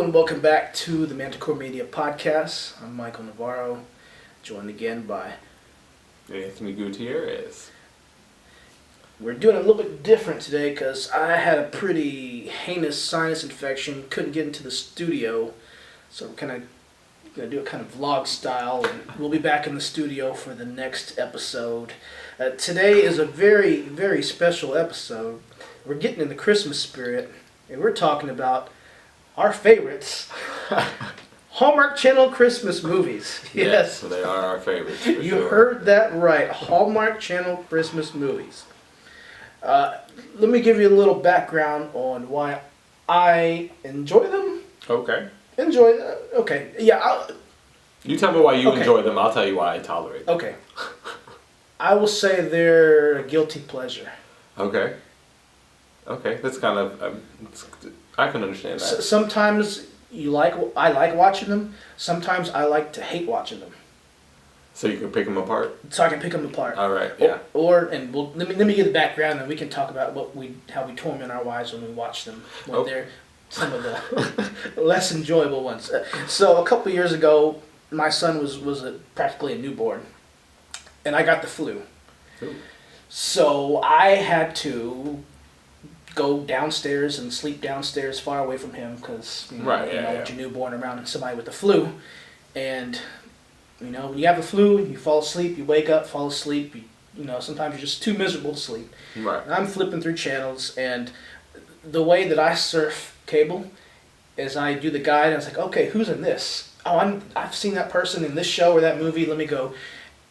and welcome back to the Manticore Media Podcast. I'm Michael Navarro, joined again by Anthony Gutierrez. We're doing a little bit different today because I had a pretty heinous sinus infection, couldn't get into the studio, so we're kind of going to do it kind of vlog style, and we'll be back in the studio for the next episode. Today is a very, very special episode. We're getting in the Christmas spirit, and we're talking about our favorites, Hallmark Channel Christmas movies. Yes, so they are our favorites. You heard that right, Hallmark Channel Christmas movies. Let me give you a little background on why I enjoy them. Okay. Okay, yeah. You tell me why you enjoy them, I'll tell you why I tolerate them. Okay. I will say they're a guilty pleasure. Okay, that's kind of... I can understand that. Sometimes I like watching them. Sometimes I like to hate watching them. So you can pick them apart? So I can pick them apart. All right, yeah. Let me give the background, and we can talk about how we torment our wives when we watch them. When they're some of the less enjoyable ones. So a couple years ago, my son was practically a newborn, and I got the flu. Ooh. So I had to go downstairs and sleep downstairs far away from him because with your newborn around somebody with the flu, and when you have the flu, you fall asleep, you wake up, fall asleep. Sometimes you're just too miserable to sleep. Right. And I'm flipping through channels, and the way that I surf cable is I do the guide, and it's like, okay, who's in this? Oh, I've seen that person in this show or that movie. Let me go.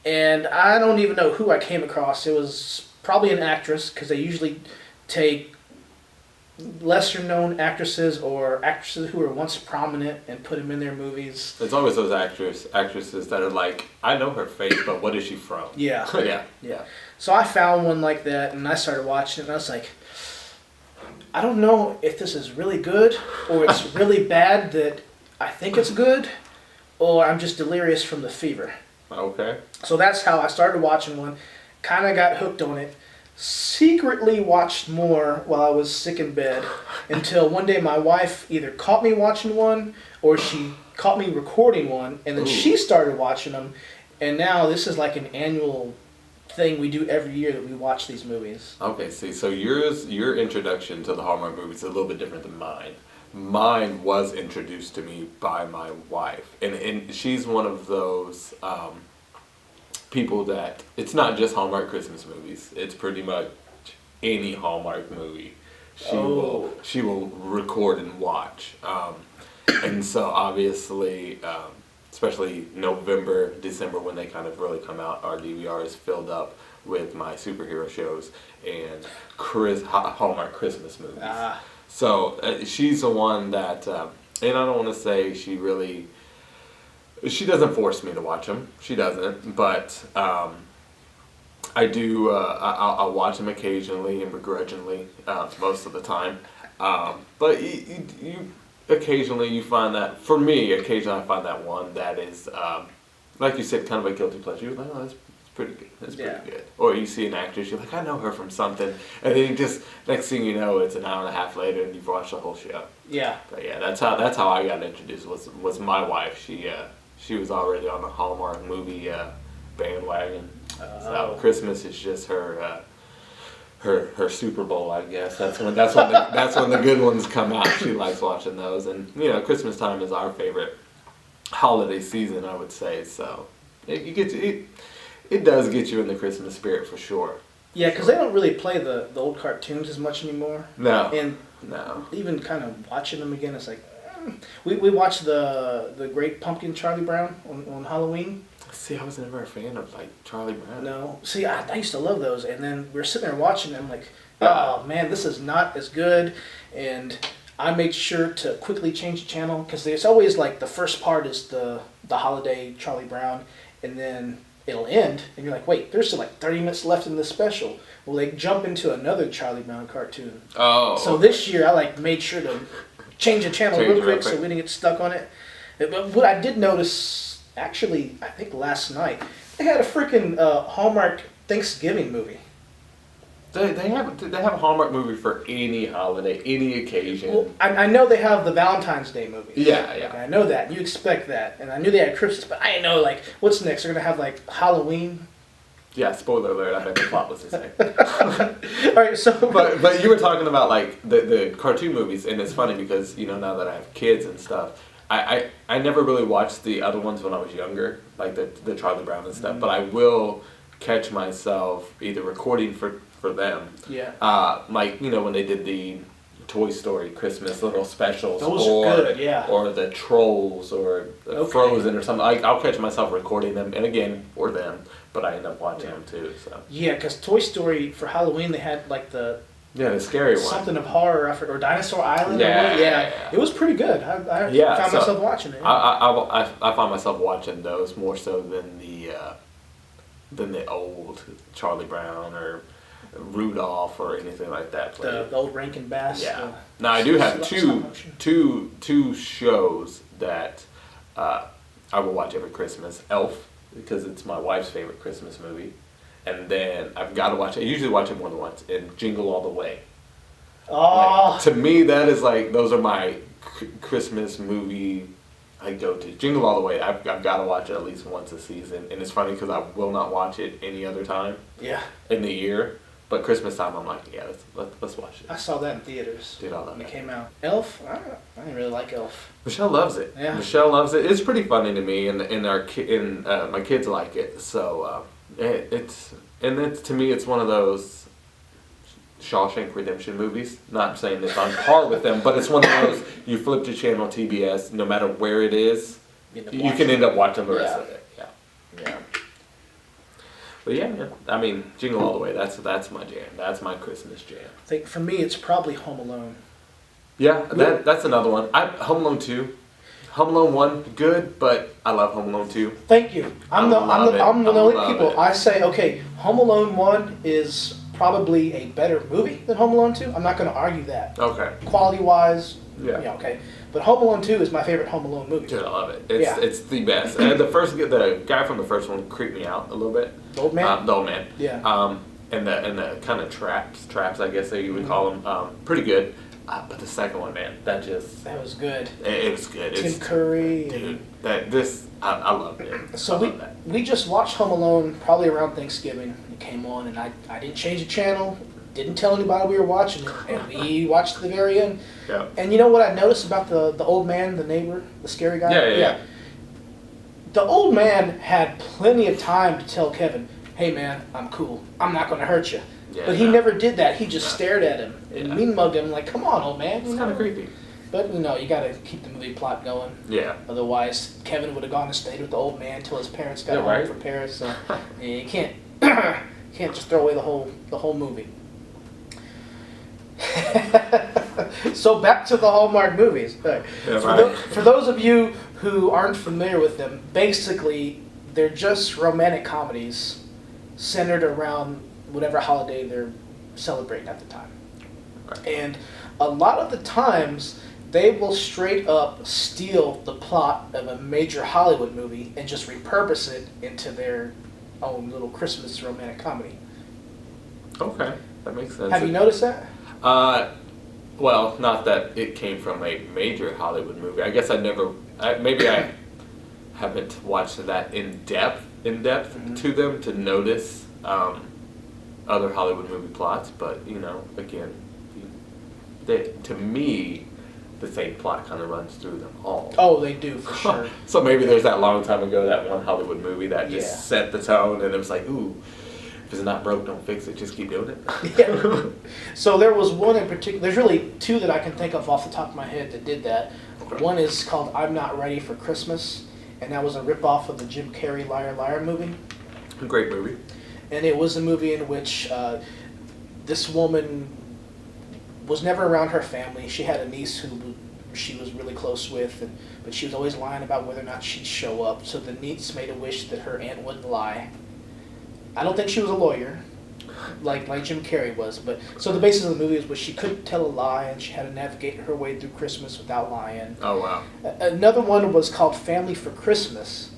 And I don't even know who I came across. It was probably an actress, because they usually take lesser known actresses or actresses who were once prominent and put them in their movies. It's always those actresses that are like, I know her face, but what is she from? Yeah. Yeah. So I found one like that, and I started watching it, and I was like, I don't know if this is really good or it's really bad that I think it's good, or I'm just delirious from the fever. Okay. So that's how I started watching one, kind of got hooked on it, secretly watched more while I was sick in bed, until one day my wife either caught me watching one or she caught me recording one, and then she started watching them, and now this is like an annual thing we do every year that we watch these movies. Okay, see, so your introduction to the Hallmark movies is a little bit different than mine. Mine was introduced to me by my wife, and she's one of those people that it's not just Hallmark Christmas movies. It's pretty much any Hallmark movie she will record and watch. And so obviously, especially November, December, when they kind of really come out, our DVR is filled up with my superhero shows and Hallmark Christmas movies. So she's the one that, and I don't want to say she doesn't force me to watch them. She doesn't, but I do. I'll watch them occasionally and begrudgingly, most of the time. But you occasionally you find that, for me, occasionally I find that one that is, like you said, kind of a guilty pleasure. You're like, oh, that's pretty good. That's pretty good. Or you see an actress, you're like, I know her from something, and then you just, next thing you know, it's an hour and a half later, and you've watched the whole show. Yeah. But yeah, that's how I got introduced. Was my wife. She was already on the Hallmark movie bandwagon. So Christmas is just her Super Bowl, I guess. That's when the good ones come out. She likes watching those, and Christmas time is our favorite holiday season, I would say. So it does get you in the Christmas spirit for sure. Yeah, because they don't really play the old cartoons as much anymore. No. And even kind of watching them again, it's like, we watched the Great Pumpkin Charlie Brown on Halloween. See, I was never a fan of Charlie Brown. No. See, I used to love those, and then we're sitting there watching them like, oh man, this is not as good, and I made sure to quickly change the channel, because it's always like the first part is the holiday Charlie Brown, and then it'll end, and you're like, wait, there's still like 30 minutes left in this special. Well, they jump into another Charlie Brown cartoon. Oh. So this year I made sure to change the channel real quick so we didn't get stuck on it. But what I did notice, actually, I think last night, they had a freaking Hallmark Thanksgiving movie. They have a Hallmark movie for any holiday, any occasion. Well, I know they have the Valentine's Day movies. Yeah. Okay, I know that. You expect that. And I knew they had Christmas, but I didn't know, like, what's next? They're going to have, like, Halloween? Yeah, spoiler alert, I bet the plot was the same. All right, so... But you were talking about, like, the cartoon movies, and it's funny because, you know, now that I have kids and stuff, I never really watched the other ones when I was younger, like the Charlie Brown and stuff, but I will catch myself either recording for them. Yeah. Like, you know, when they did the Toy Story Christmas little specials. Those are good, yeah. Or the Trolls or Frozen or something. I'll catch myself recording them, and again, for them, but I end up watching them too, so. Yeah, because Toy Story, for Halloween, they had, like, the scary one. Something of horror, or Dinosaur Island. Yeah. It was pretty good. I found myself watching it. I find myself watching those more so than the old Charlie Brown or Rudolph or anything like that. The old Rankin Bass. Yeah. Now I do have two shows that I will watch every Christmas. Elf, because it's my wife's favorite Christmas movie. And then I've got to watch it. I usually watch it more than once. And Jingle All the Way. Oh. Like, to me, that is like, those are my Christmas movie I go to. Jingle All the Way, I've got to watch it at least once a season. And it's funny because I will not watch it any other time in the year. But Christmas time, I'm like, yeah, let's watch it. I saw that in theaters. Dude, I love when it. It came out. Elf? I didn't really like Elf. Michelle loves it. Yeah. Michelle loves it. It's pretty funny to me, and my kids like it. So it's to me, it's one of those Shawshank Redemption movies. Not saying it's on par with them, but it's one of those you flip to channel TBS, no matter where it is, you can end up watching the rest of it. Yeah. But yeah, man. I mean, Jingle All the Way. That's my jam. That's my Christmas jam. I think for me, it's probably Home Alone. Yeah, that's another one. Home Alone 2. Home Alone 1, good, but I love Home Alone 2. Thank you. I'm the only people. It. I say, okay, Home Alone 1 is probably a better movie than Home Alone 2. I'm not going to argue that. Okay. Quality-wise, yeah, okay. But Home Alone 2 is my favorite Home Alone movie. Dude, I love it. It's the best. And the guy from the first one creeped me out a little bit. The old man? The old man. Yeah. And the kind of traps, I guess that you would call them, pretty good. But the second one, man, that was good. It was good. Tim Curry. Dude, I loved it. So we just watched Home Alone probably around Thanksgiving. It came on, and I didn't change the channel. Didn't tell anybody we were watching it, and we watched to the very end. Yeah. And you know what I noticed about the old man, the neighbor, the scary guy? Yeah. The old man had plenty of time to tell Kevin, hey man, I'm cool. I'm not going to hurt you. Yeah, but he never did that. He just stared at him and mean mugged him like, come on, old man. It's kind of creepy. But, you got to keep the movie plot going. Yeah. Otherwise, Kevin would have gone and stayed with the old man until his parents got home from Paris. So you can't just throw away the whole movie. So back to the Hallmark movies. Right. Yeah, for those of you who aren't familiar with them, basically they're just romantic comedies centered around whatever holiday they're celebrating at the time. Right. And a lot of the times they will straight up steal the plot of a major Hollywood movie and just repurpose it into their own little Christmas romantic comedy. Okay, that makes sense. Have you noticed that? Well, not that it came from a major Hollywood movie. I guess maybe I haven't watched that in depth to them to notice other Hollywood movie plots. But again, to me, the same plot kind of runs through them all. Oh, they do for sure. So maybe there's that long time ago that one Hollywood movie that just set the tone, and it was like, ooh. If it's not broke, don't fix it. Just keep doing it. Yeah. So there was one in particular. There's really two that I can think of off the top of my head that did that. Okay. One is called I'm Not Ready for Christmas, and that was a ripoff of the Jim Carrey Liar Liar movie. A great movie. And it was a movie in which this woman was never around her family. She had a niece who she was really close with, but she was always lying about whether or not she'd show up. So the niece made a wish that her aunt wouldn't lie. I don't think she was a lawyer, like Jim Carrey was, but so the basis of the movie was she couldn't tell a lie and she had to navigate her way through Christmas without lying. Oh, wow. Another one was called Family for Christmas,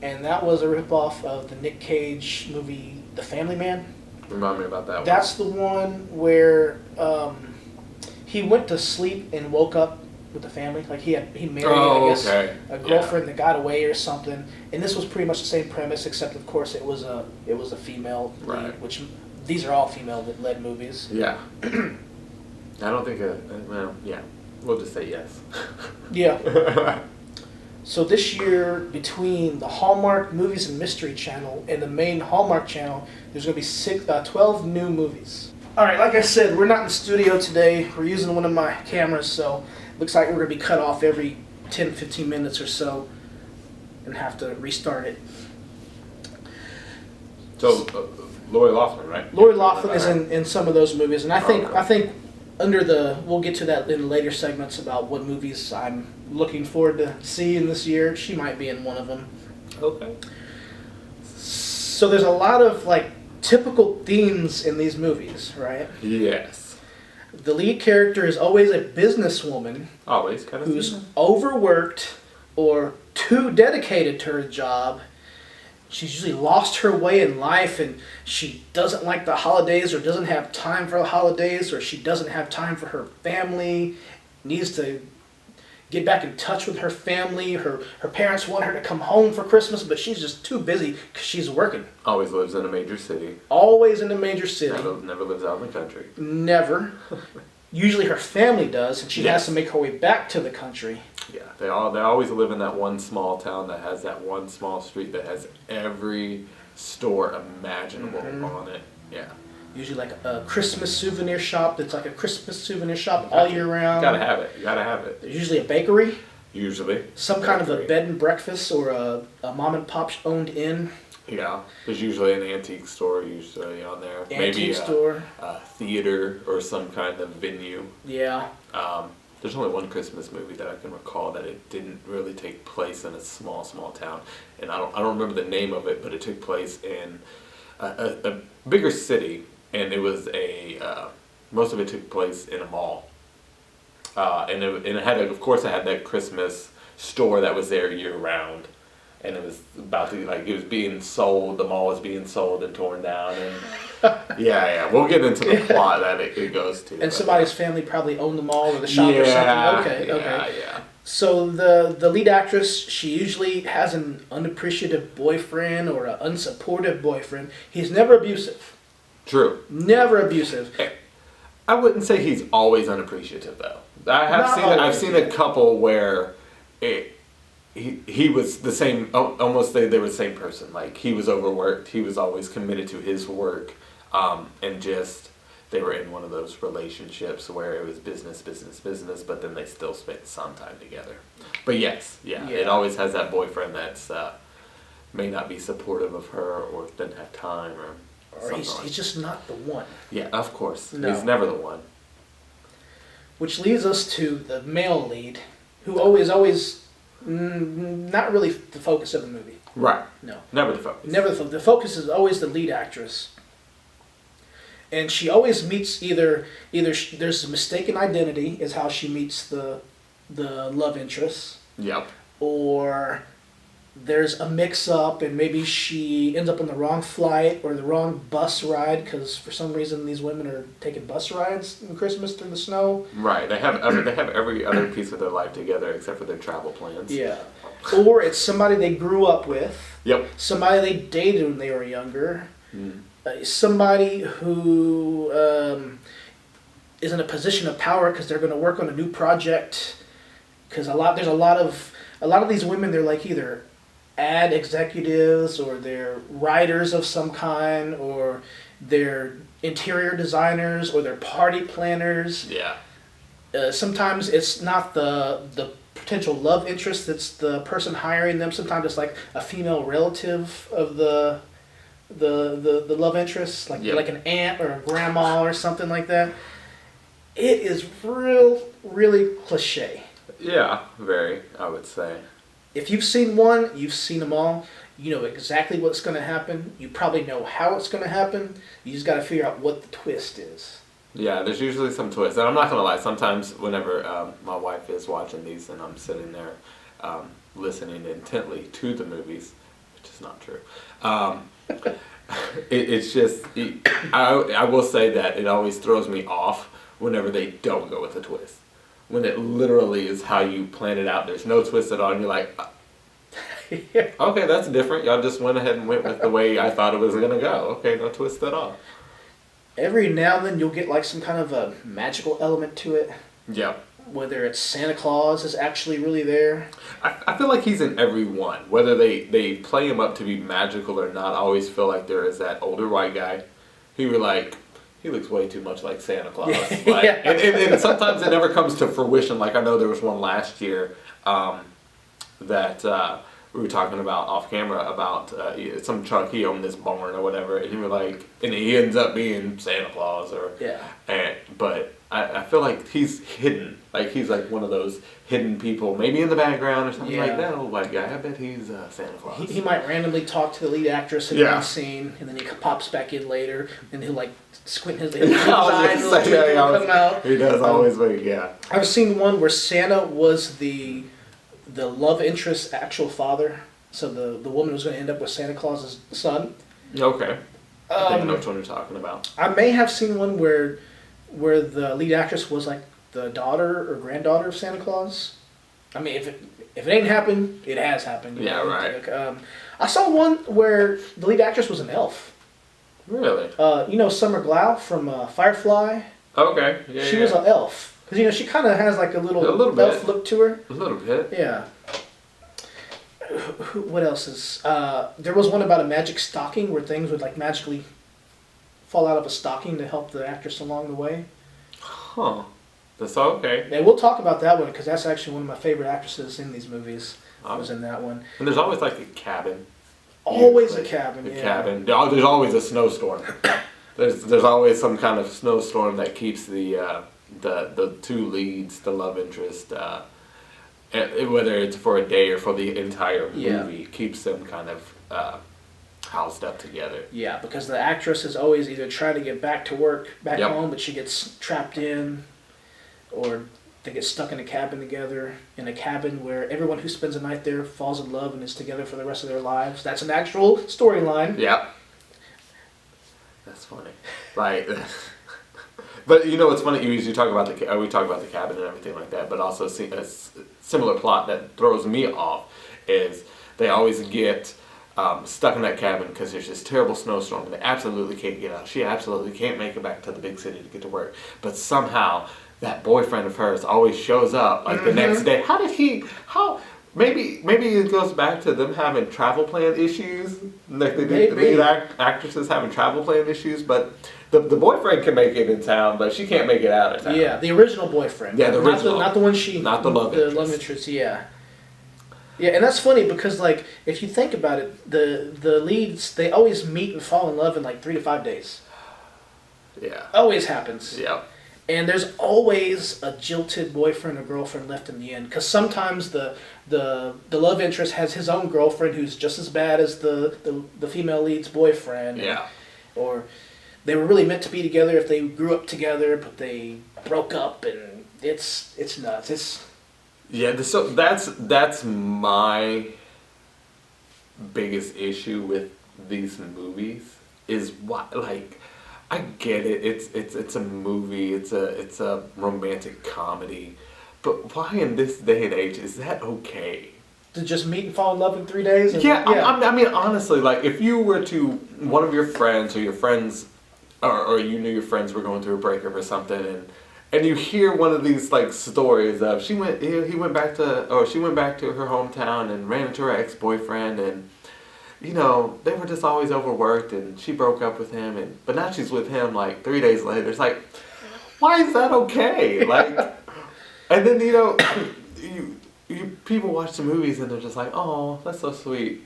and that was a ripoff of the Nick Cage movie The Family Man. Remind me about that one. That's the one where he went to sleep and woke up with the family. Like he married, I guess, a girlfriend that got away or something. And this was pretty much the same premise, except of course it was a female lead, which these are all female-led movies. Yeah. I don't think well, yeah. We'll just say yes. Yeah. So this year, between the Hallmark Movies and Mystery Channel and the main Hallmark Channel, there's going to be 12 new movies. All right, like I said, we're not in the studio today. We're using one of my cameras, so looks like we're going to be cut off every 10, 15 minutes or so and have to restart it. So, Lori Loughlin, right? Lori Loughlin is in some of those movies, and I think we'll get to that in later segments about what movies I'm looking forward to seeing this year. She might be in one of them. Okay. So there's a lot of like typical themes in these movies, right? Yes. The lead character is always a businesswoman. Always kind of who's overworked or too dedicated to her job. She's usually lost her way in life, and she doesn't like the holidays, or doesn't have time for the holidays, or she doesn't have time for her family, needs to get back in touch with her family. Her parents want her to come home for Christmas, but she's just too busy because she's working. Always lives in a major city. Always in a major city. Never lives out in the country. Never. Usually her family does, and she has to make her way back to the country. Yeah, they always live in that one small town that has that one small street that has every store imaginable on it. Yeah. Usually like a Christmas souvenir shop that's like a Christmas souvenir shop all year round. You gotta have it. There's usually a bakery. Usually. Some kind of a bed and breakfast or a mom and pop owned inn. Yeah. There's usually an antique store usually on there. Maybe store. A theater or some kind of venue. Yeah. There's only one Christmas movie that I can recall that it didn't really take place in a small town, and I don't remember the name of it, but it took place in a bigger city, and it was most of it took place in a mall, and it had of course it had that Christmas store that was there year round, and it was about to it was being sold. The mall was being sold and torn down, and yeah, we'll get into the plot that it goes to. And somebody's family probably owned the mall or the shop or something. Okay. Yeah. So the lead actress, she usually has an unappreciative boyfriend or an unsupportive boyfriend. He's never abusive. True. Never abusive. I wouldn't say he's always unappreciative though. I've seen a couple where he was the same, almost they were the same person. Like he was overworked. He was always committed to his work, and just they were in one of those relationships where it was business, but then they still spent some time together. But yes, it always has that boyfriend that's may not be supportive of her or doesn't have time or he's just not the one. Yeah, of course. No. He's never the one. Which leads us to the male lead, who always not really the focus of the movie. Right. No. Never the focus. Never the focus. The focus is always the lead actress. And she always meets either there's a mistaken identity is how she meets the love interest. Yep. Or there's a mix-up and maybe she ends up on the wrong flight or the wrong bus ride because for some reason these women are taking bus rides in Christmas through the snow. Right. They have every other piece of their life together except for their travel plans. Yeah. Or it's somebody they grew up with. Yep. Somebody they dated when they were younger. Mm. Somebody who is in a position of power because they're going to work on a new project. Because there's a lot of these women, they're like either ad executives or they're writers of some kind or they're interior designers or they're party planners. Yeah. Sometimes it's not the potential love interest that's the person hiring them. Sometimes it's like a female relative of the love interest, like an aunt or a grandma or something like that. It is really cliche. Yeah, very, I would say. If you've seen one, you've seen them all. You know exactly what's going to happen. You probably know how it's going to happen. You just got to figure out what the twist is. Yeah, there's usually some twist. And I'm not going to lie, sometimes whenever my wife is watching these and I'm sitting there listening intently to the movies, which is not true, It's just, I will say that it always throws me off whenever they don't go with a twist. When it literally is how you plan it out. There's no twist at all, and you're like, Yeah. okay, that's different. Y'all just went ahead and went with the way I thought it was gonna go. Okay, no twist at all. Every now and then you'll get like some kind of a magical element to it. Yeah. Whether it's Santa Claus is actually really there. I feel like he's in every one. Whether they play him up to be magical or not, I always feel like there is that older white guy who were like, he looks way too much like Santa Claus. Yeah. Like, Yeah. and sometimes it never comes to fruition. Like I know there was one last year that we were talking about off camera about some truck he owned this barn or whatever, and he was like, and he ends up being Santa Claus or but I feel like he's hidden, like he's like one of those hidden people, maybe in the background or something like that. Old white guy, I bet he's Santa Claus. He might randomly talk to the lead actress in one scene, and then he pops back in later, and he'll like squint his eyes, come out. He does always wait. I've seen one where Santa was the love interest's actual father, so the woman was going to end up with Santa Claus's son. Okay. I think I know which one you're talking about. I may have seen one where the lead actress was like the daughter or granddaughter of Santa Claus. I mean, if it ain't happened, it has happened. You know? Right. I saw one where the lead actress was an elf. Really? You know Summer Glau from Firefly? Okay. Yeah. She was an elf. Because, she kind of has like a little elf look to her. A little bit. Yeah. What else is... there was one about a magic stocking where things would like magically fall out of a stocking to help the actress along the way. Huh. That's okay. And we'll talk about that one because that's actually one of my favorite actresses in these movies. I was in that one. And there's always like a cabin. Always a cabin, cabin. There's always a snowstorm. There's always some kind of snowstorm that keeps the two leads, the love interest, whether it's for a day or for the entire movie, keeps them kind of housed up together. Yeah, because the actress is always either trying to get back to work, back home, but she gets trapped in, or they get stuck in a cabin together, in a cabin where everyone who spends a night there falls in love and is together for the rest of their lives. That's an actual storyline. Yeah. That's funny. Like... But you know what's funny? We talk about the cabin and everything like that, but also a similar plot that throws me off is they always get stuck in that cabin because there's this terrible snowstorm and they absolutely can't get out. She absolutely can't make it back to the big city to get to work. But somehow that boyfriend of hers always shows up like the next day. Maybe it goes back to them having travel plan issues, like the lead actresses having travel plan issues, but the boyfriend can make it in town, but she can't make it out of town. Yeah, the original boyfriend. Yeah, the original. Not the one she... Not the love interest. The love interest, yeah. Yeah, and that's funny because, like, if you think about it, the leads, they always meet and fall in love in, like, 3 to 5 days. Yeah. Always happens. Yeah. And there's always a jilted boyfriend or girlfriend left in the end. Because sometimes the love interest has his own girlfriend who's just as bad as the female lead's boyfriend. Yeah. Or they were really meant to be together if they grew up together, but they broke up, and it's nuts. So that's my biggest issue with these movies is why, like, I get it. It's a movie. It's a romantic comedy, but why in this day and age is that okay? To just meet and fall in love in 3 days? I mean, honestly, like if you were to one of your friends or your friends, or you knew your friends were going through a breakup or something, and you hear one of these like stories of she went back to her hometown and ran into her ex-boyfriend and. You know, they were just always overworked and she broke up with him but now she's with him like 3 days later. It's like, why is that okay? Like, and then, you know, you people watch the movies and they're just like, oh, that's so sweet.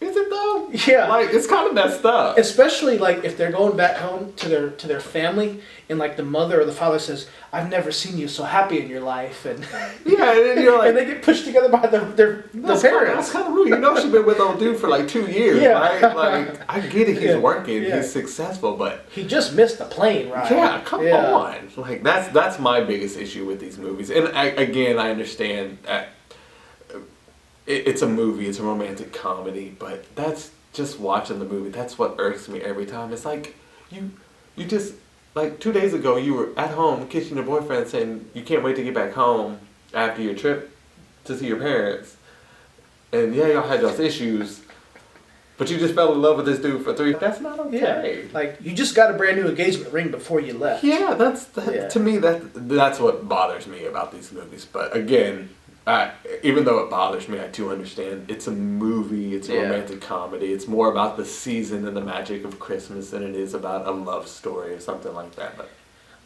Is it though? Yeah. Like, it's kind of messed up. Especially like if they're going back home to their family and like the mother or the father says, I've never seen you so happy in your life, and yeah, and then you're like, and they get pushed together by their parents. That's kind of rude. You know, she's been with old dude for like 2 years, right? Like, I get it, he's working, he's successful, but he just missed the plane ride. Yeah, come on. Like that's my biggest issue with these movies. And I understand it's a movie, it's a romantic comedy, but that's just watching the movie. That's what irks me every time. It's like you just like 2 days ago you were at home kissing your boyfriend saying you can't wait to get back home after your trip to see your parents, and yeah, y'all had those issues. But you just fell in love with this dude for 3. That's not okay. Yeah. Like, you just got a brand new engagement ring before you left. Yeah, to me that's what bothers me about these movies. But again, even though it bothers me, I do understand it's a movie. It's a romantic comedy. It's more about the season and the magic of Christmas than it is about a love story or something like that.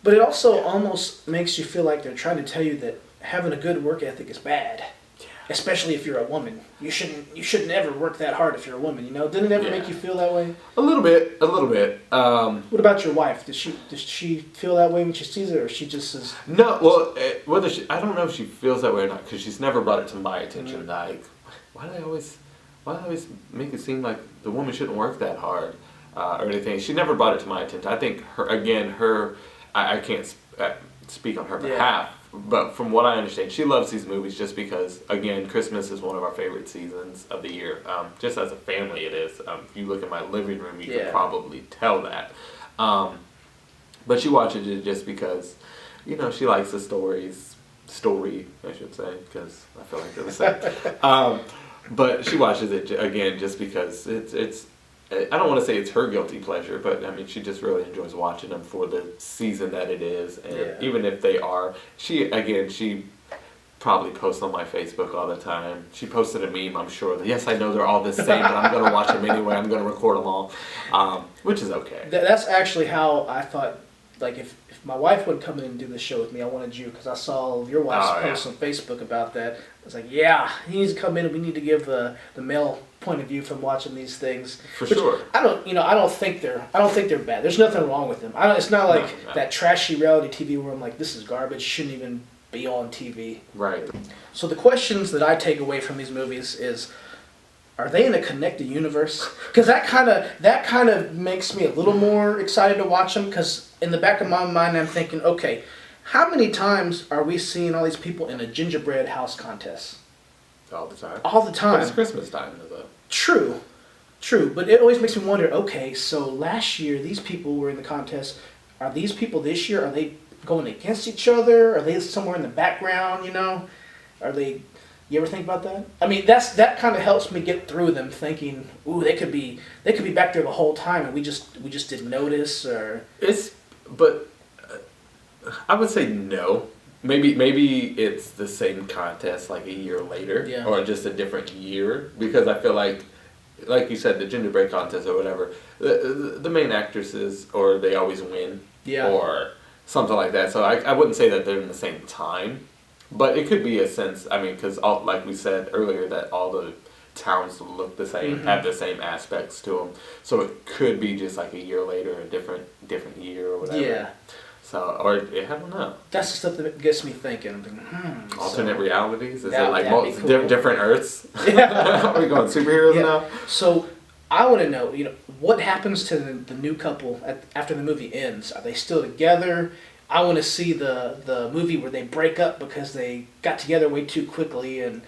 But it also almost makes you feel like they're trying to tell you that having a good work ethic is bad. Especially if you're a woman, you shouldn't ever work that hard if you're a woman. You know, didn't it ever make you feel that way? A little bit. What about your wife? Does she feel that way when she sees it, or she just says? No. Well, I don't know if she feels that way or not, because she's never brought it to my attention. Like, why do they always make it seem like the woman shouldn't work that hard or anything? She never brought it to my attention. I think I can't speak on her behalf. But from what I understand, she loves these movies just because, again, Christmas is one of our favorite seasons of the year. Just as a family, it is. If you look at my living room, you can probably tell that. But she watches it just because, she likes the story, I should say, because I feel like they're the same. But she watches it, again, just because it's I don't want to say it's her guilty pleasure, but I mean, she just really enjoys watching them for the season that it is. And even if they are, she probably posts on my Facebook all the time. She posted a meme, I'm sure. Yes, I know they're all the same, but I'm going to watch them anyway. I'm going to record them all, which is okay. That's actually how I thought, like, if my wife would come in and do the show with me, I wanted you, because I saw your wife's post on Facebook about that. I was like, yeah, he needs to come in and we need to give the male point of view from watching these things. Sure. I don't think they're bad. There's nothing wrong with them. It's not like that trashy reality TV where I'm like, this is garbage, shouldn't even be on TV. Right. So the questions that I take away from these movies is, are they in a connected universe? Because that kind of makes me a little more excited to watch them, because in the back of my mind I'm thinking, okay, how many times are we seeing all these people in a gingerbread house contest? All the time. All the time. But it's Christmas time, though. True. But it always makes me wonder, okay, so last year these people were in the contest. Are these people this year, are they going against each other? Are they somewhere in the background, Are they... You ever think about that? I mean, that kind of helps me get through them, thinking, ooh, they could be back there the whole time and we just didn't notice, or... But I would say no. Maybe it's the same contest like a year later, or just a different year, because I feel like you said, the gingerbread contest or whatever, the main actresses, or they always win, or something like that. So I wouldn't say that they're in the same time, but it could be a sense. I mean, because like we said earlier, that all the towns look the same, have the same aspects to them. So it could be just like a year later, a different year or whatever. Yeah. So, or I don't know. That's the stuff that gets me thinking. I'm thinking, alternate realities? Is it like different Earths? Yeah. Are we going superheroes now? So, I want to know, what happens to the new couple after the movie ends? Are they still together? I want to see the movie where they break up because they got together way too quickly, and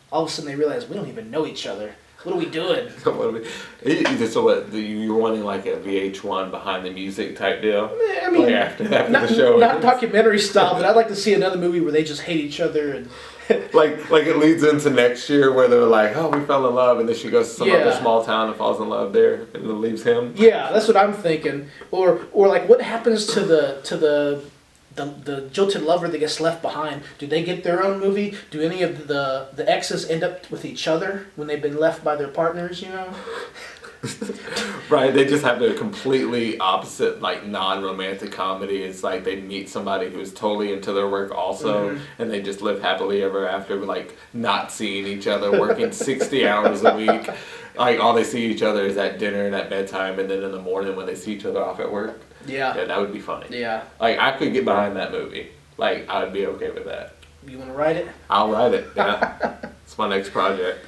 all of a sudden they realize we don't even know each other. What are we doing? So what, you're wanting like a VH1 behind the music type deal? I mean, like after the show not documentary style, but I'd like to see another movie where they just hate each other and like it leads into next year where they're like, oh, we fell in love, and then she goes to some other small town and falls in love there, and then leaves him. Yeah, that's what I'm thinking. Or like, what happens to the jilted lover that gets left behind? Do they get their own movie? Do any of the exes end up with each other when they've been left by their partners, Right, they just have their completely opposite, like, non-romantic comedy. It's like they meet somebody who's totally into their work also, and they just live happily ever after, like, not seeing each other, working 60 hours a week. Like, all they see each other is at dinner and at bedtime, and then in the morning when they see each other off at work. Yeah, that would be funny. Yeah. Like, I could get behind that movie. Like, I would be okay with that. You want to write it? I'll write it, yeah. It's my next project.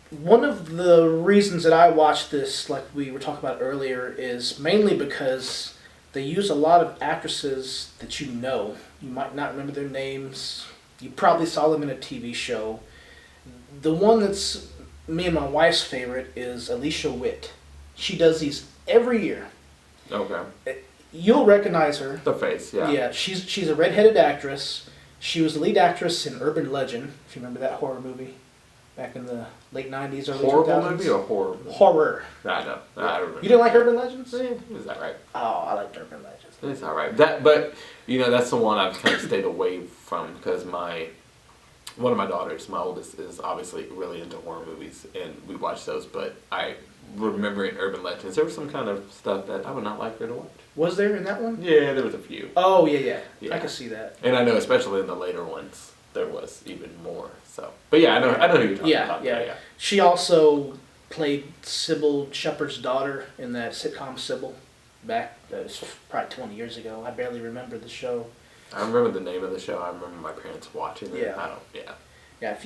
One of the reasons that I watched this, like we were talking about earlier, is mainly because they use a lot of actresses that you know. You might not remember their names. You probably saw them in a TV show. The one that's me and my wife's favorite is Alicia Witt. She does these every year. Okay. You'll recognize her. The face, yeah. Yeah, she's a redheaded actress. She was the lead actress in Urban Legend, if you remember that horror movie back in the late 90s, early 2000s. Horrible movie or horror movie? Horror. I know. I remember. You didn't like Urban Legends? Is that right? Oh, I liked Urban Legends. It's all right. But that's the one I've kind of stayed away from because one of my daughters, my oldest, is obviously really into horror movies, and we watch those. But I remember in Urban Legends, there was some kind of stuff that I would not like her to watch. Was there in that one? Yeah, there was a few. Oh, yeah. I can see that. And I know, especially in the later ones, there was even more. So, but yeah, I know who you're talking about. Yeah. She also played Sybil Shepherd's daughter in that sitcom Sybil. Back, that was probably 20 years ago. I barely remember the show. I remember the name of the show. I remember my parents watching it. Yeah. Yeah, if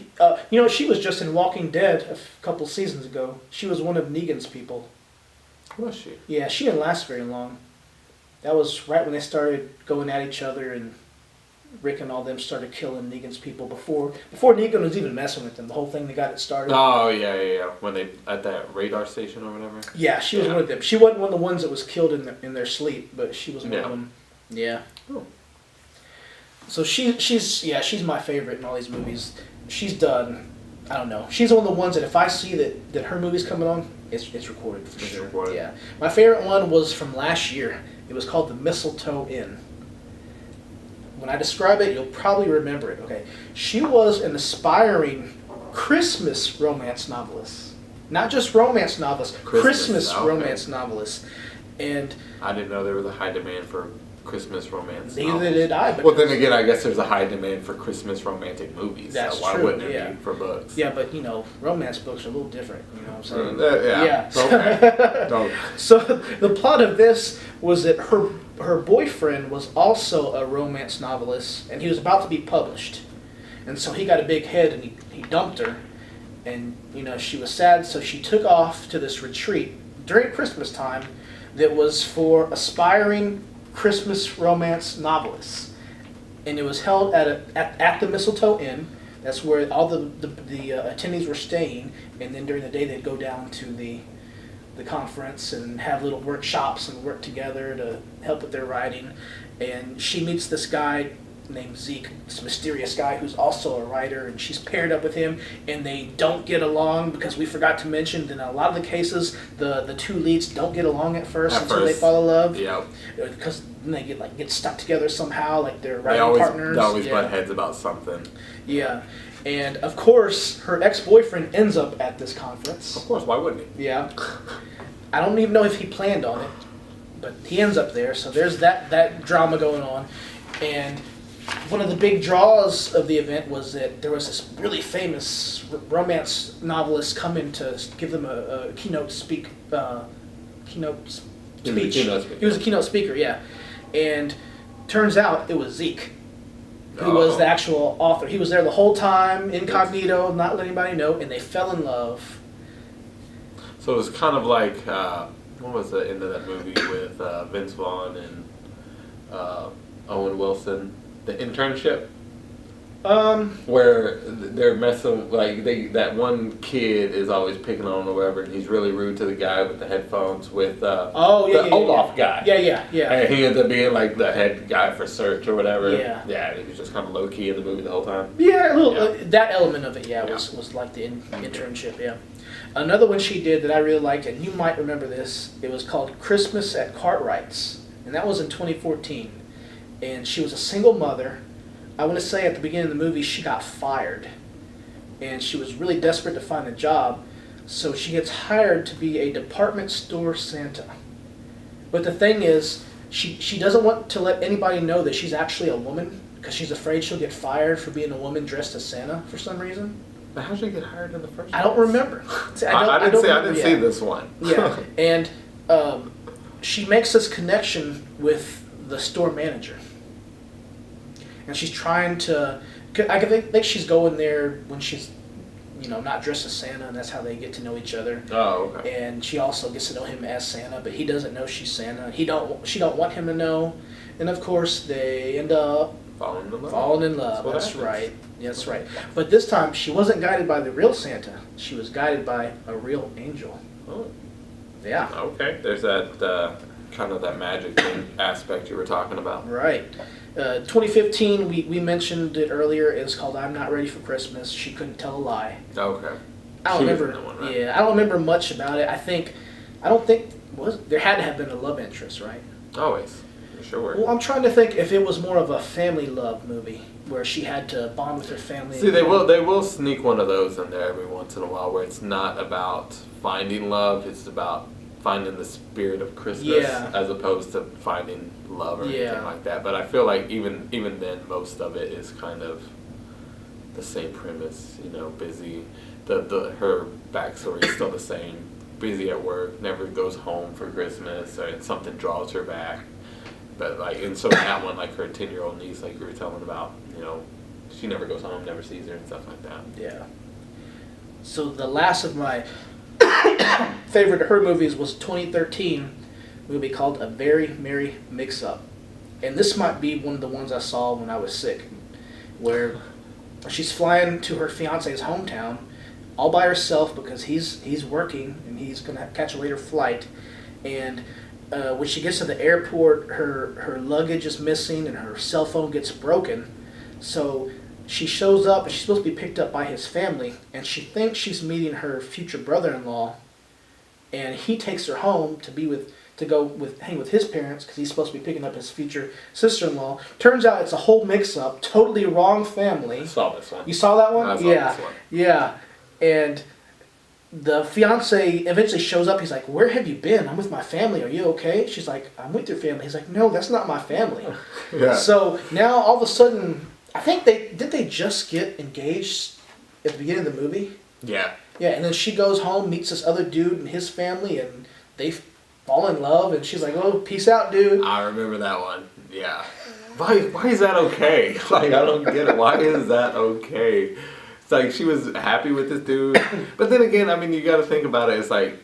you, she was just in Walking Dead a couple seasons ago. She was one of Negan's people. Was she? Yeah, she didn't last very long. That was right when they started going at each other, and Rick and all them started killing Negan's people before Negan was even messing with them. The whole thing, they got it started. Oh, yeah. When they, at that radar station or whatever? Yeah, she was one of them. She wasn't one of the ones that was killed in their sleep, but she was one of them. Yeah. Oh. So she's my favorite in all these movies. She's done, I don't know. She's one of the ones that if I see that her movie's coming on, it's recorded for sure. Recorded. Yeah. My favorite one was from last year. It was called The Mistletoe Inn. When I describe it, you'll probably remember it. Okay. She was an aspiring Christmas romance novelist. Not just romance novelist, Christmas romance novelist. And I didn't know there was a high demand for Christmas romance neither novels. did I. Well, then again, I guess there's a high demand for Christmas romantic movies. That's so why true, wouldn't it be for books? Yeah, but romance books are a little different. You know what I'm saying? Yeah. Okay. Okay. So the plot of this was that her boyfriend was also a romance novelist, and he was about to be published, and so he got a big head and he dumped her, and she was sad, so she took off to this retreat during Christmas time that was for aspiring Christmas romance novelists, and it was held at the Mistletoe Inn. That's where all the attendees were staying, and then during the day they'd go down to the conference and have little workshops and work together to help with their writing. And she meets this guy named Zeke, this mysterious guy who's also a writer, and she's paired up with him, and they don't get along because we forgot to mention that in a lot of the cases the two leads don't get along at first until they fall in love. Yeah. Because then they get stuck together somehow, like they're writing partners. They always butt heads about something. Yeah. And of course, her ex-boyfriend ends up at this conference. Of course, why wouldn't he? Yeah. I don't even know if he planned on it, but he ends up there. So there's that drama going on. And one of the big draws of the event was that there was this really famous romance novelist coming to give them a keynote speech. He was a keynote speaker, yeah. And turns out it was Zeke, who was the actual author. He was there the whole time, incognito, not letting anybody know, and they fell in love. So it was kind of like, what was the end of that movie with Vince Vaughn and Owen Wilson? The Internship? Where they're messing, like, that one kid is always picking on him or whatever, and he's really rude to the guy with the headphones with the Olaf guy. Yeah. And he ends up being, like, the head guy for search or whatever. Yeah. Yeah, he was just kind of low-key in the movie the whole time. Yeah, that element of it, was like the internship, yeah. Another one she did that I really liked, and you might remember this, it was called Christmas at Cartwright's, and that was in 2014. And she was a single mother. I want to say at the beginning of the movie she got fired, and she was really desperate to find a job, so she gets hired to be a department store Santa. But the thing is, she doesn't want to let anybody know that she's actually a woman, because she's afraid she'll get fired for being a woman dressed as Santa for some reason. But how did you get hired in the first place? I don't remember. I didn't see this one. Yeah, and she makes this connection with the store manager. And she's trying to, I think she's going there when she's, not dressed as Santa, and that's how they get to know each other. Oh, okay. And she also gets to know him as Santa, but he doesn't know she's Santa. She don't want him to know. And of course, they end up Falling in love. Falling in love. what That's happens. right. That's right. But this time, she wasn't guided by the real Santa. She was guided by a real angel. Oh, Yeah. okay. There's that kind of that magic thing aspect you were talking about. Right. 2015, we mentioned it earlier. It's called "I'm Not Ready for Christmas." She couldn't tell a lie. Okay. I don't She was remember. in that one, right? Yeah, I don't remember much about it. I don't think there had to have been a love interest, right? Always. Sure. Well, I'm trying to think if it was more of a family love movie where she had to bond with her family. See, they will sneak one of those in there every once in a while where it's not about finding love, it's about finding the spirit of Christmas Yeah. as opposed to finding love or Yeah. anything like that. But I feel like even then most of it is kind of the same premise, busy. Her backstory is still the same. Busy at work, never goes home for Christmas, or something draws her back. But and so that one, like her 10-year-old niece, like you were telling about, she never goes home, never sees her and stuff like that. Yeah. So the last of my favorite of her movies was 2013 movie called A Very Merry Mix-Up. And this might be one of the ones I saw when I was sick, where she's flying to her fiance's hometown all by herself because he's working and he's going to catch a later flight. And when she gets to the airport, her luggage is missing and her cell phone gets broken. So she shows up and she's supposed to be picked up by his family, and she thinks she's meeting her future brother-in-law, and he takes her home to hang with his parents because he's supposed to be picking up his future sister-in-law. Turns out it's a whole mix-up, totally wrong family. I saw this one. You saw that one? I saw Yeah. this one. Yeah. And the fiance eventually shows up. He's like, "Where have you been? I'm with my family. Are you okay?" She's like, "I'm with your family." He's like, "No, that's not my family." Yeah. So now all of a sudden, I think they just get engaged at the beginning of the movie. Yeah. Yeah, and then she goes home, meets this other dude and his family, and they fall in love. And she's like, "Oh, peace out, dude." I remember that one. Yeah. Why is that okay? Like, I don't get it. Why is that okay? It's like she was happy with this dude. But then again, I mean, you got to think about it. It's like,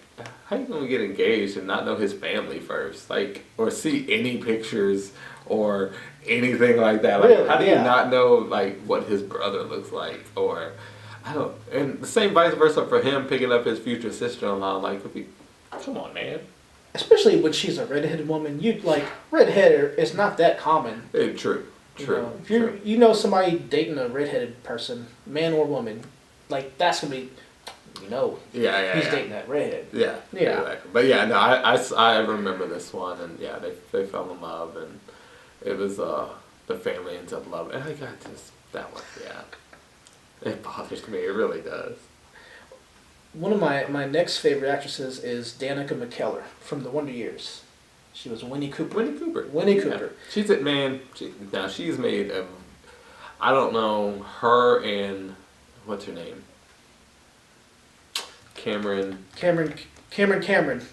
how you going to get engaged and not know his family first? Like, or see any pictures or anything like that? Like, Really? how do you Yeah. not know, like, what his brother looks like? Or, and the same vice versa for him picking up his future sister-in-law. Like, come on, man. Especially when she's a redheaded woman. Redhead is not that common. True. True. If you're somebody dating a redheaded person, man or woman, like that's gonna be, Yeah. he's dating that redhead. Yeah. Yeah. Exactly. But yeah, no, I remember this one, and yeah, they fell in love, and it was the family ends up loving. And I got that one. Yeah, it bothers me. It really does. One of my next favorite actresses is Danica McKellar from The Wonder Years. She was Winnie Cooper. Winnie Cooper. She's it, man. She's made I don't know, her and what's her name? Cameron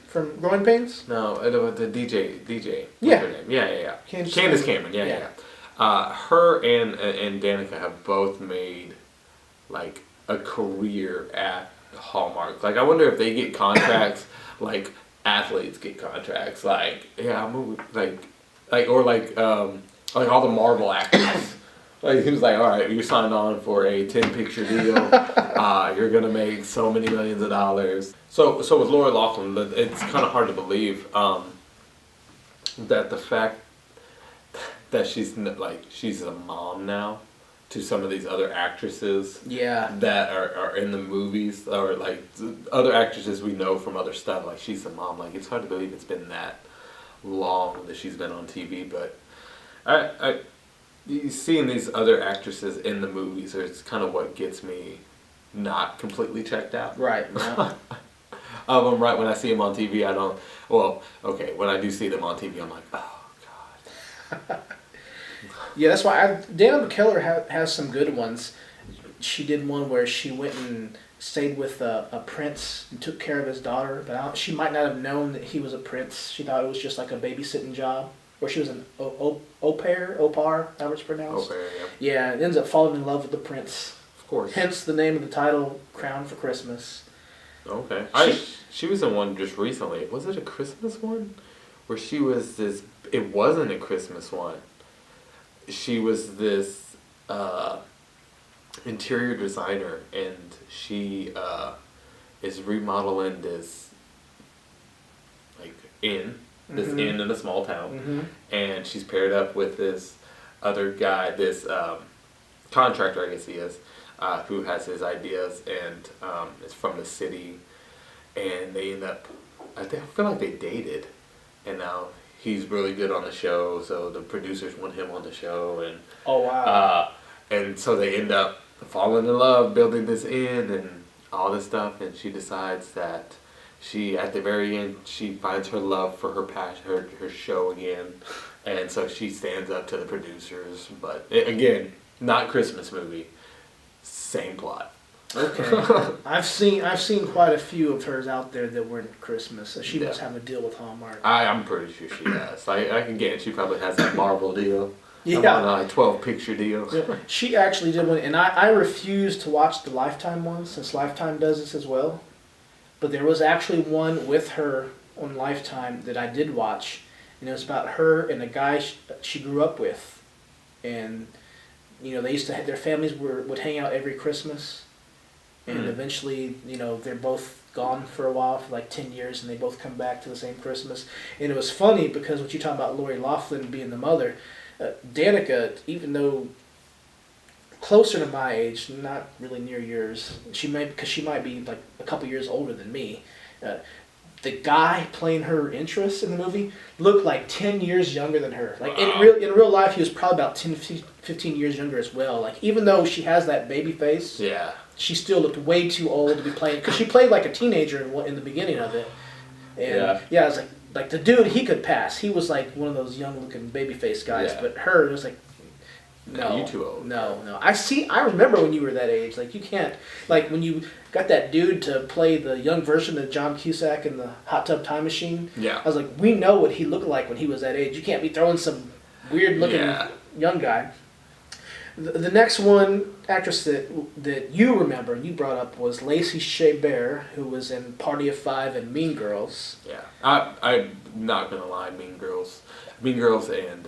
from Growing Pains. No, the DJ. What's Yeah. her name? Yeah. Candace Cameron. Yeah. Her and Danica have both made like a career at Hallmark. Like, I wonder if they get contracts like athletes get contracts. Like, yeah, like all the Marvel actors. Like, he was like, all right, you're signed on for a 10-picture deal. You're gonna make so many millions of dollars. So with Lori Loughlin, it's kind of hard to believe that the fact that she's a mom now to some of these other actresses that are in the movies, or like other actresses we know from other stuff, like she's a mom. Like, it's hard to believe it's been that long that she's been on TV. But seeing these other actresses in the movies is kind of what gets me not completely checked out. Right. Yeah. Right when I see them on TV, I don't. Well, okay, when I do see them on TV, I'm like, oh god. Yeah, that's why Danica McKellar has some good ones. She did one where she went and stayed with a prince and took care of his daughter, but she might not have known that he was a prince. She thought it was just like a babysitting job. Or she was an au pair, however it's pronounced. Au pair, Yeah, it ends up falling in love with the prince. Of course. Hence the name of the title, Crown for Christmas. Okay. She was in one just recently. Was it a Christmas one? Where she was this... It wasn't a Christmas one. she was this interior designer, and she is remodeling this like inn in a small town, and she's paired up with this other guy, this contractor, I guess he is, who has his ideas and is from the city, and they end up, I feel like they dated, and now he's really good on the show, so the producers want him on the show, and Oh wow. and so they end up falling in love, building this inn and all this stuff, and she decides that she, at the very end, she finds her love for her passion, her show again, and so she stands up to the producers, but again, not Christmas movie, same plot. Okay. I've seen quite a few of hers out there that weren't Christmas, so she must have a deal with Hallmark. I'm pretty sure she does. Again, she probably has a Marvel deal. Yeah. I'm on a 12-picture deal. Yeah. She actually did one, and I refuse to watch the Lifetime one since Lifetime does this as well. But there was actually one with her on Lifetime that I did watch, and it was about her and a guy she grew up with, and they used to have, their families would hang out every Christmas, and eventually they're both gone for a while, for like 10 years, and they both come back to the same Christmas. And it was funny because what you talk about Lori Loughlin being the mother, Danica, even though closer to my age, not really near yours, she might be like a couple years older than me. The guy playing her interest in the movie looked like 10 years younger than her. Like in real life, he was probably about 10, 15 years younger as well. Like even though she has that baby face, Yeah. she still looked way too old to be playing, because she played like a teenager in the beginning of it. And I was like the dude, he could pass. He was like one of those young looking baby face guys, but her, it was like, no, you too old. No. I remember when you were that age. Like you can't, like when you got that dude to play the young version of John Cusack in the Hot Tub Time Machine. Yeah. I was like, we know what he looked like when he was that age. You can't be throwing some weird looking young guy. The next one, actress that you remember and you brought up was Lacey Shea Bear, who was in Party of Five and Mean Girls. Yeah. I'm not gonna lie, Mean Girls and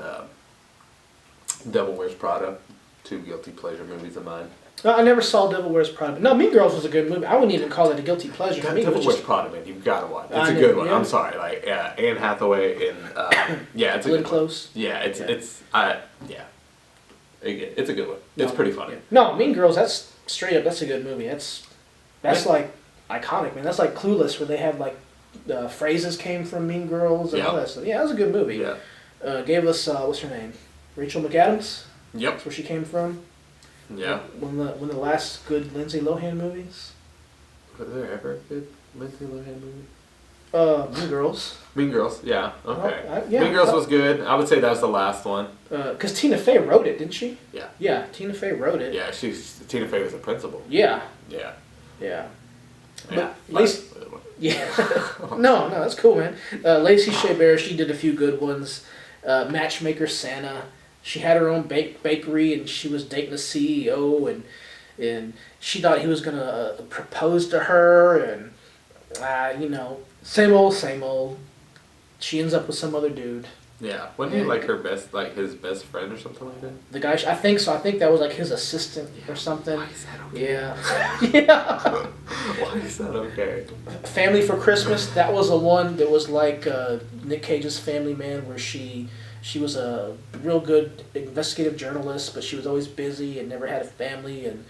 Devil Wears Prada, two guilty pleasure movies of mine. No, I never saw Devil Wears Prada. But no, Mean Girls was a good movie. I wouldn't even call it a guilty pleasure. God, For me, Devil it was Wears just Prada, man, you've got to watch. It's a good one. I'm sorry, like Anne Hathaway and it's a Glenn good Close. one. Yeah, it's a good one. It's pretty funny. Yeah. No, Mean Girls. That's straight up. That's a good movie. That's like iconic, man. That's like Clueless, where they had like phrases came from Mean Girls and all that stuff. Yeah, that was a good movie. Yeah. Gave us what's her name? Rachel McAdams. Yep. That's where she came from. Yeah. One of the last good Lindsay Lohan movies. Was there ever a good Lindsay Lohan movie? Mean Girls. Mean Girls, yeah, okay. Mean Girls was good. I would say that was the last one. Because Tina Fey wrote it, didn't she? Yeah. Yeah, Tina Fey wrote it. Yeah, Tina Fey was the principal. Yeah. Yeah. Yeah. Yeah. No, that's cool, man. Lacey Shea Bear, she did a few good ones. Matchmaker Santa. She had her own bakery, and she was dating a CEO, and she thought he was gonna propose to her, and same old. She ends up with some other dude. Yeah. Wasn't he like his best friend or something like that? The guy, I think so. I think that was like his assistant or something. Why is that okay? Yeah. Yeah. Why is that okay? Family for Christmas. That was the one that was like Nick Cage's Family Man, where she was a real good investigative journalist, but she was always busy and never had a family. And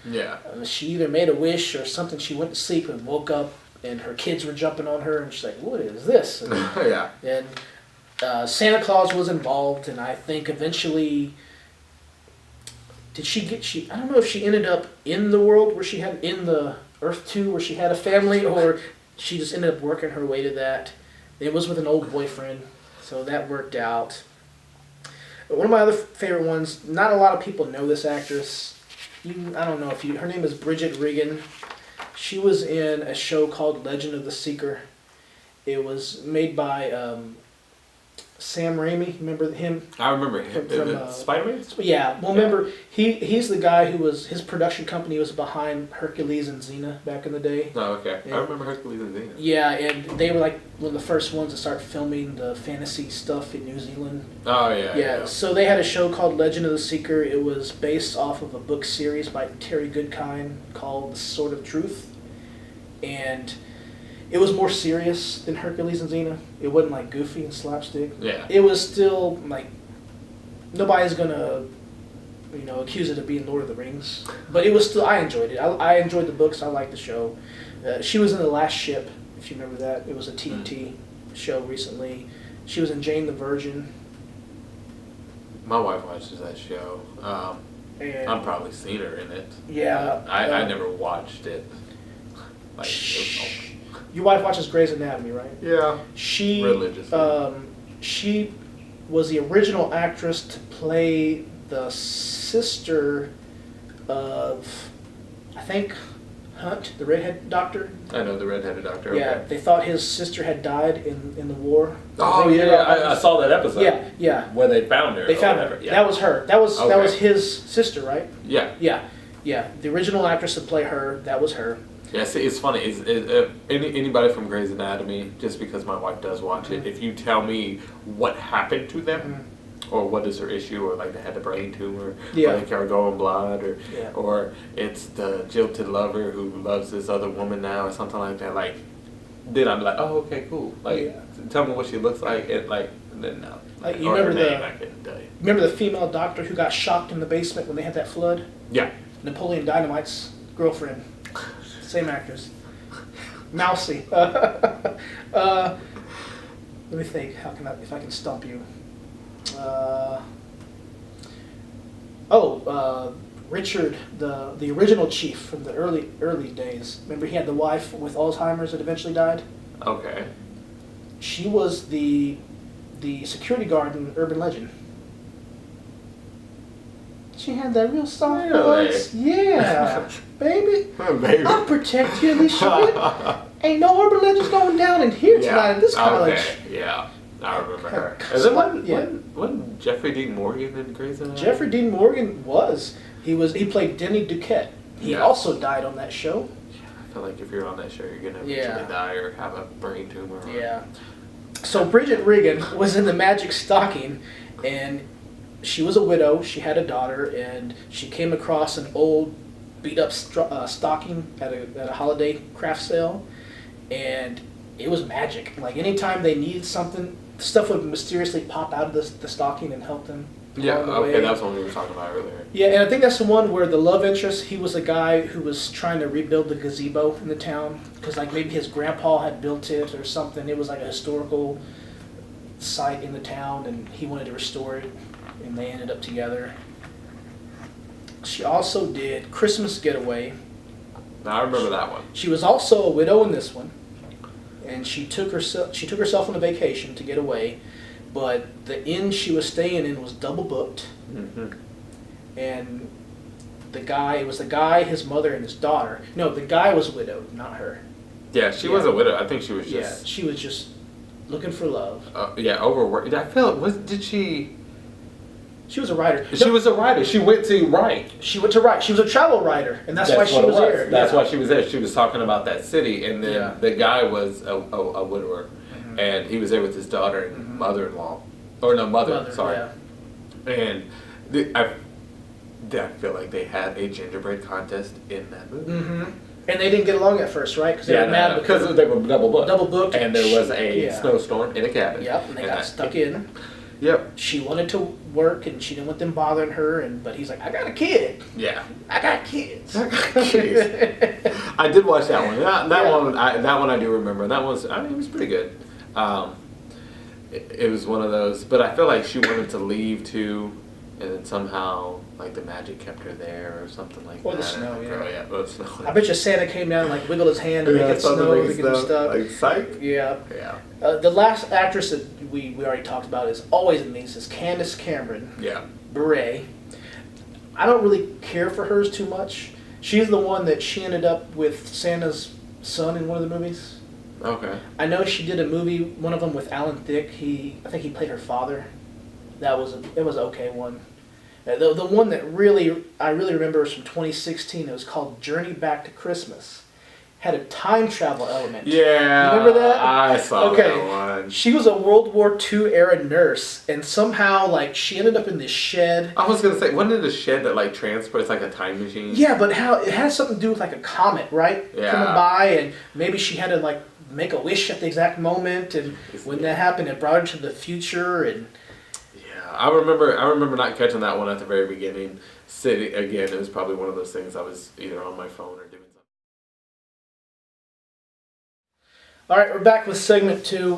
she either made a wish or something. She went to sleep and woke up, and her kids were jumping on her, and she's like, "What is this?" And, and Santa Claus was involved, and I think eventually, I don't know if she ended up in the world where she had, in the Earth 2 where she had a family, or she just ended up working her way to that. It was with an old boyfriend, so that worked out. But one of my other favorite ones, not a lot of people know this actress. I don't know if her name is Bridget Regan. She was in a show called Legend of the Seeker. It was made by Sam Raimi, remember him? I remember him. From, Spider-Man? Yeah, well, remember, he's the guy who was, his production company was behind Hercules and Xena back in the day. Oh, okay. And, I remember Hercules and Xena. Yeah, and they were like one of the first ones to start filming the fantasy stuff in New Zealand. Oh, yeah. Yeah, so they had a show called Legend of the Seeker. It was based off of a book series by Terry Goodkind called The Sword of Truth. And it was more serious than Hercules and Xena. It wasn't like goofy and slapstick. Yeah. It was still like, nobody's gonna, accuse it of being Lord of the Rings. But it was still, I enjoyed it. I enjoyed the books. I liked the show. She was in The Last Ship, if you remember that. It was a TNT show recently. She was in Jane the Virgin. My wife watches that show. And I've probably seen her in it. yeah. I never watched it. Like, your wife watches Grey's Anatomy, right? yeah. She Religiously. She was the original actress to play the sister of, I think, Hunt, the redhead doctor. I know the redheaded doctor. Yeah, Okay. they thought his sister had died in the war. Oh yeah, I saw that episode. Yeah, yeah. Where they found her. They found whatever. her. Yeah. That was her. That was Okay. his sister, right? Yeah. Yeah, yeah. The original actress to play her, that was her. Yeah, see, it's funny. Anybody from Grey's Anatomy, just because my wife does watch it, if you tell me what happened to them, or what is their issue, or like they had a brain tumor, Yeah. or they are going blind, Yeah. or it's the jilted lover who loves this other woman now, or something like that, like, then I'm like, oh, okay, cool. Like, Yeah. tell me what she looks like, and like, then no. Like, you or her remember name, I couldn't tell you. Remember the female doctor who got shocked in the basement when they had that flood? Yeah. Napoleon Dynamite's girlfriend. Same actress. Mousy. Let me think. If I can stump you? Richard, the original chief from the early days. Remember, he had the wife with Alzheimer's that eventually died. Okay. She was the security guard in Urban Legend. She had that real soft Really? voice. Yeah, baby. Baby. I'll protect you, Alicia. Ain't no Urban Legends going down in here tonight at this college. Okay. Yeah. I remember her. So Is it yeah. wasn't Jeffrey Dean Morgan in Grey's Anatomy? Jeffrey Dean Morgan he played Denny Duquette. He Yeah. also died on that show. I feel like if you're on that show, you're gonna Yeah. eventually die or have a brain tumor. Or... Yeah. So Bridget Regan was in the Magic Stocking, and she was a widow. She had a daughter, and she came across an old, beat-up stocking at a holiday craft sale, and it was magic. Like, anytime they needed something, stuff would mysteriously pop out of the stocking and help them. Yeah. along the Okay, way. that's what we were talking about earlier. Yeah, and I think that's the one where the love interest, he was a guy who was trying to rebuild the gazebo in the town, because like maybe his grandpa had built it or something. It was like a historical site in the town, and he wanted to restore it, and they ended up together. She also did Christmas Getaway. Now I remember that one. She was also a widow in this one, and she took herself on a vacation to get away, but the inn she was staying in was double booked. Mm-hmm. And it was the guy, his mother, and his daughter. No, the guy was widowed, not her. Yeah, she was a widow. I think she was just. Yeah, she was just looking for love. Overworked. I feel did she? She was a writer. She was a writer. She went to write. She went to write. She was a travel writer, and that's why she was there. That's yeah. why she was there. She was talking about that city, and then Yeah. the guy was a widower, and he was there with his daughter and mother-in-law, or no mother. Sorry. Yeah. And I feel like they had a gingerbread contest in that movie. Mm-hmm. And they didn't get along at first, right? Because they were mad because they were double booked. Double booked. And there was a snowstorm in a cabin. Yep, and they got stuck in. Yep. She wanted to work, and she didn't want them bothering her. But he's like, I got a kid. Yeah. I got kids. I did watch that one. That one I do remember. That was, it was pretty good. It was one of those, but I feel like she wanted to leave too, and then somehow like the magic kept her there or something like that. Or the snow, yeah. Or the snow. I bet you Santa came down and like wiggled his hand to make it snow to get him stuck. Like psych. Yeah. Yeah. The last actress that we already talked about is always in these is Candace Cameron. Yeah. Bure. I don't really care for hers too much. She's the one that she ended up with Santa's son in one of the movies. Okay. I know she did a movie, one of them with Alan Thicke. I think he played her father. It was an okay one. The one that I really remember was from 2016. It was called Journey Back to Christmas. Had a time travel element. Yeah. You remember that? I saw that one. She was a World War II era nurse, and somehow she ended up in this shed. I was gonna say, wasn't it a shed that transports like a time machine? Yeah, but how it had something to do with a comet, right? Yeah. Coming by, and maybe she had to make a wish at the exact moment, and when that happened, it brought her to the future, and. Yeah, I remember not catching that one at the very beginning. Sitting again, it was probably one of those things I was either on my phone or doing something. All right, we're back with segment 2.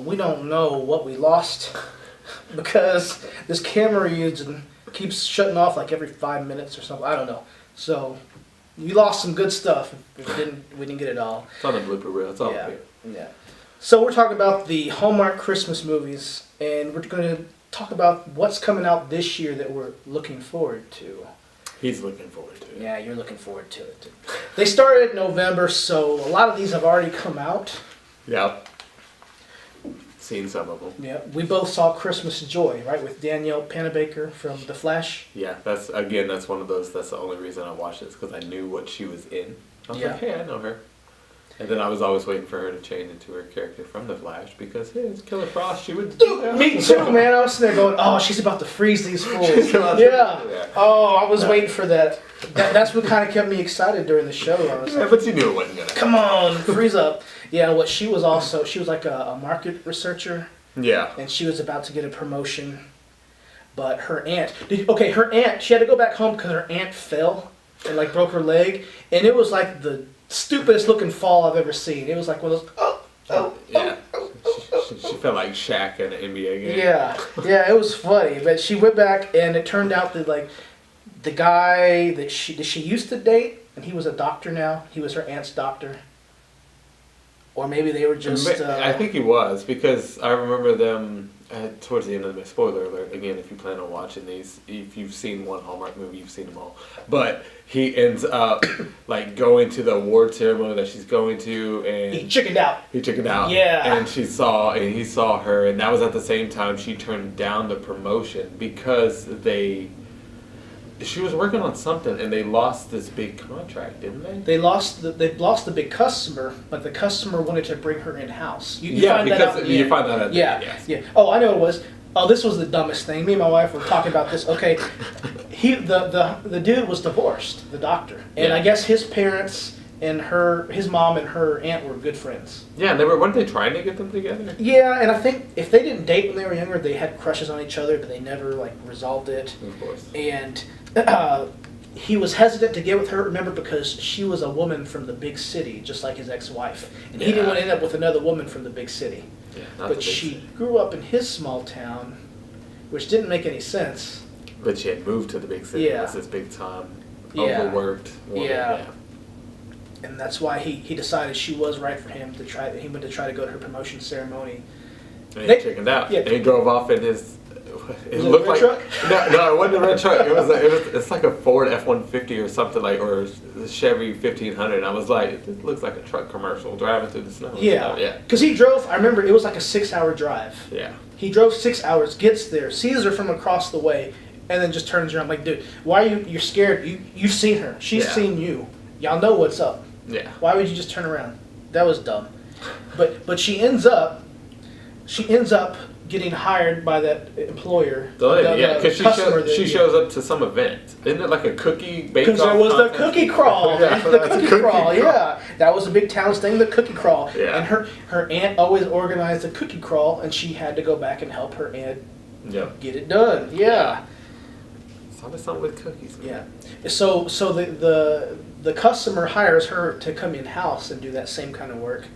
We don't know what we lost because this camera using keeps shutting off every 5 minutes or something. I don't know. So you lost some good stuff. We didn't get it all. It's on the blooper reel. It's all Yeah. okay. Yeah. So we're talking about the Hallmark Christmas movies, and we're going to talk about what's coming out this year that we're looking forward to. He's looking forward to it. Yeah, you're looking forward to it. They started in November, so a lot of these have already come out. Yep. Seen some of them. Yeah, we both saw Christmas Joy, right, with Danielle Panabaker from The Flash. Yeah, that's one of those. That's the only reason I watched it, because I knew what she was in. I was Yeah. like, hey, I know her. And then I was always waiting for her to change into her character from The Flash, because hey, it's Killer Frost. She would. Dude, me too, man. I was sitting there going, "Oh, she's about to freeze these fools." Yeah. Oh, I was waiting for that. That's what kind of kept me excited during the show. I was Yeah, but you knew it wasn't gonna. come on, freeze up. Yeah, what she was like a market researcher. Yeah. And she was about to get a promotion, but her aunt. She had to go back home because her aunt fell and broke her leg, and it was the stupidest looking fall I've ever seen. It was like one of those. Yeah. She felt like Shaq in an NBA game. Yeah, it was funny. But she went back, and it turned out that the guy that she used to date, and he was a doctor now. He was her aunt's doctor. Or maybe they were just. I think he was, because I remember them towards the end of the spoiler alert. Again, if you plan on watching these, if you've seen one Hallmark movie, you've seen them all. But he ends up going to the award ceremony that she's going to, and he chickened out. Yeah. And he saw her, and that was at the same time she turned down the promotion because she was working on something, and they lost this big contract, didn't they? They lost the big customer, but the customer wanted to bring her in house. You find that out you find that out. Yeah. Oh, I know it was. Oh, this was the dumbest thing. Me and my wife were talking about this. Okay, the dude was divorced, the doctor, and I guess his parents and his mom and her aunt were good friends. Yeah, and weren't they trying to get them together? Yeah, and I think if they didn't date when they were younger, they had crushes on each other, but they never resolved it. Of course. And he was hesitant to get with her, remember, because she was a woman from the big city, just like his ex-wife. And he didn't want to end up with another woman from the big city. Yeah, but she grew up in his small town, which didn't make any sense. But she had moved to the big city. Yeah. As this big time, overworked woman. Yeah. And that's why he decided she was right for him to try. He went to try to go to her promotion ceremony. And he chickened out. Yeah. And he drove off in his. It looked like truck? No, it wasn't a red truck. It's like a Ford F-150 or something or a Chevy 1500. And I was like, it looks like a truck commercial driving through the snow. Yeah. Because he drove. I remember it was like a 6-hour drive. Yeah. He drove 6 hours, gets there, sees her from across the way, and then just turns around like, dude, why are you're scared? You've seen her. She's seen you. Y'all know what's up. Yeah. Why would you just turn around? That was dumb. But she ends up getting hired by that employer. Because she shows up to some event. Isn't it like a cookie bake-off? Because there was the cookie crawl. The cookie crawl. Yeah, that was a big town thing. The cookie crawl. Yeah. And her aunt always organized the cookie crawl, and she had to go back and help her aunt get it done. Yeah. It's always something with cookies. Man. Yeah. So the customer hires her to come in house and do that same kind of work.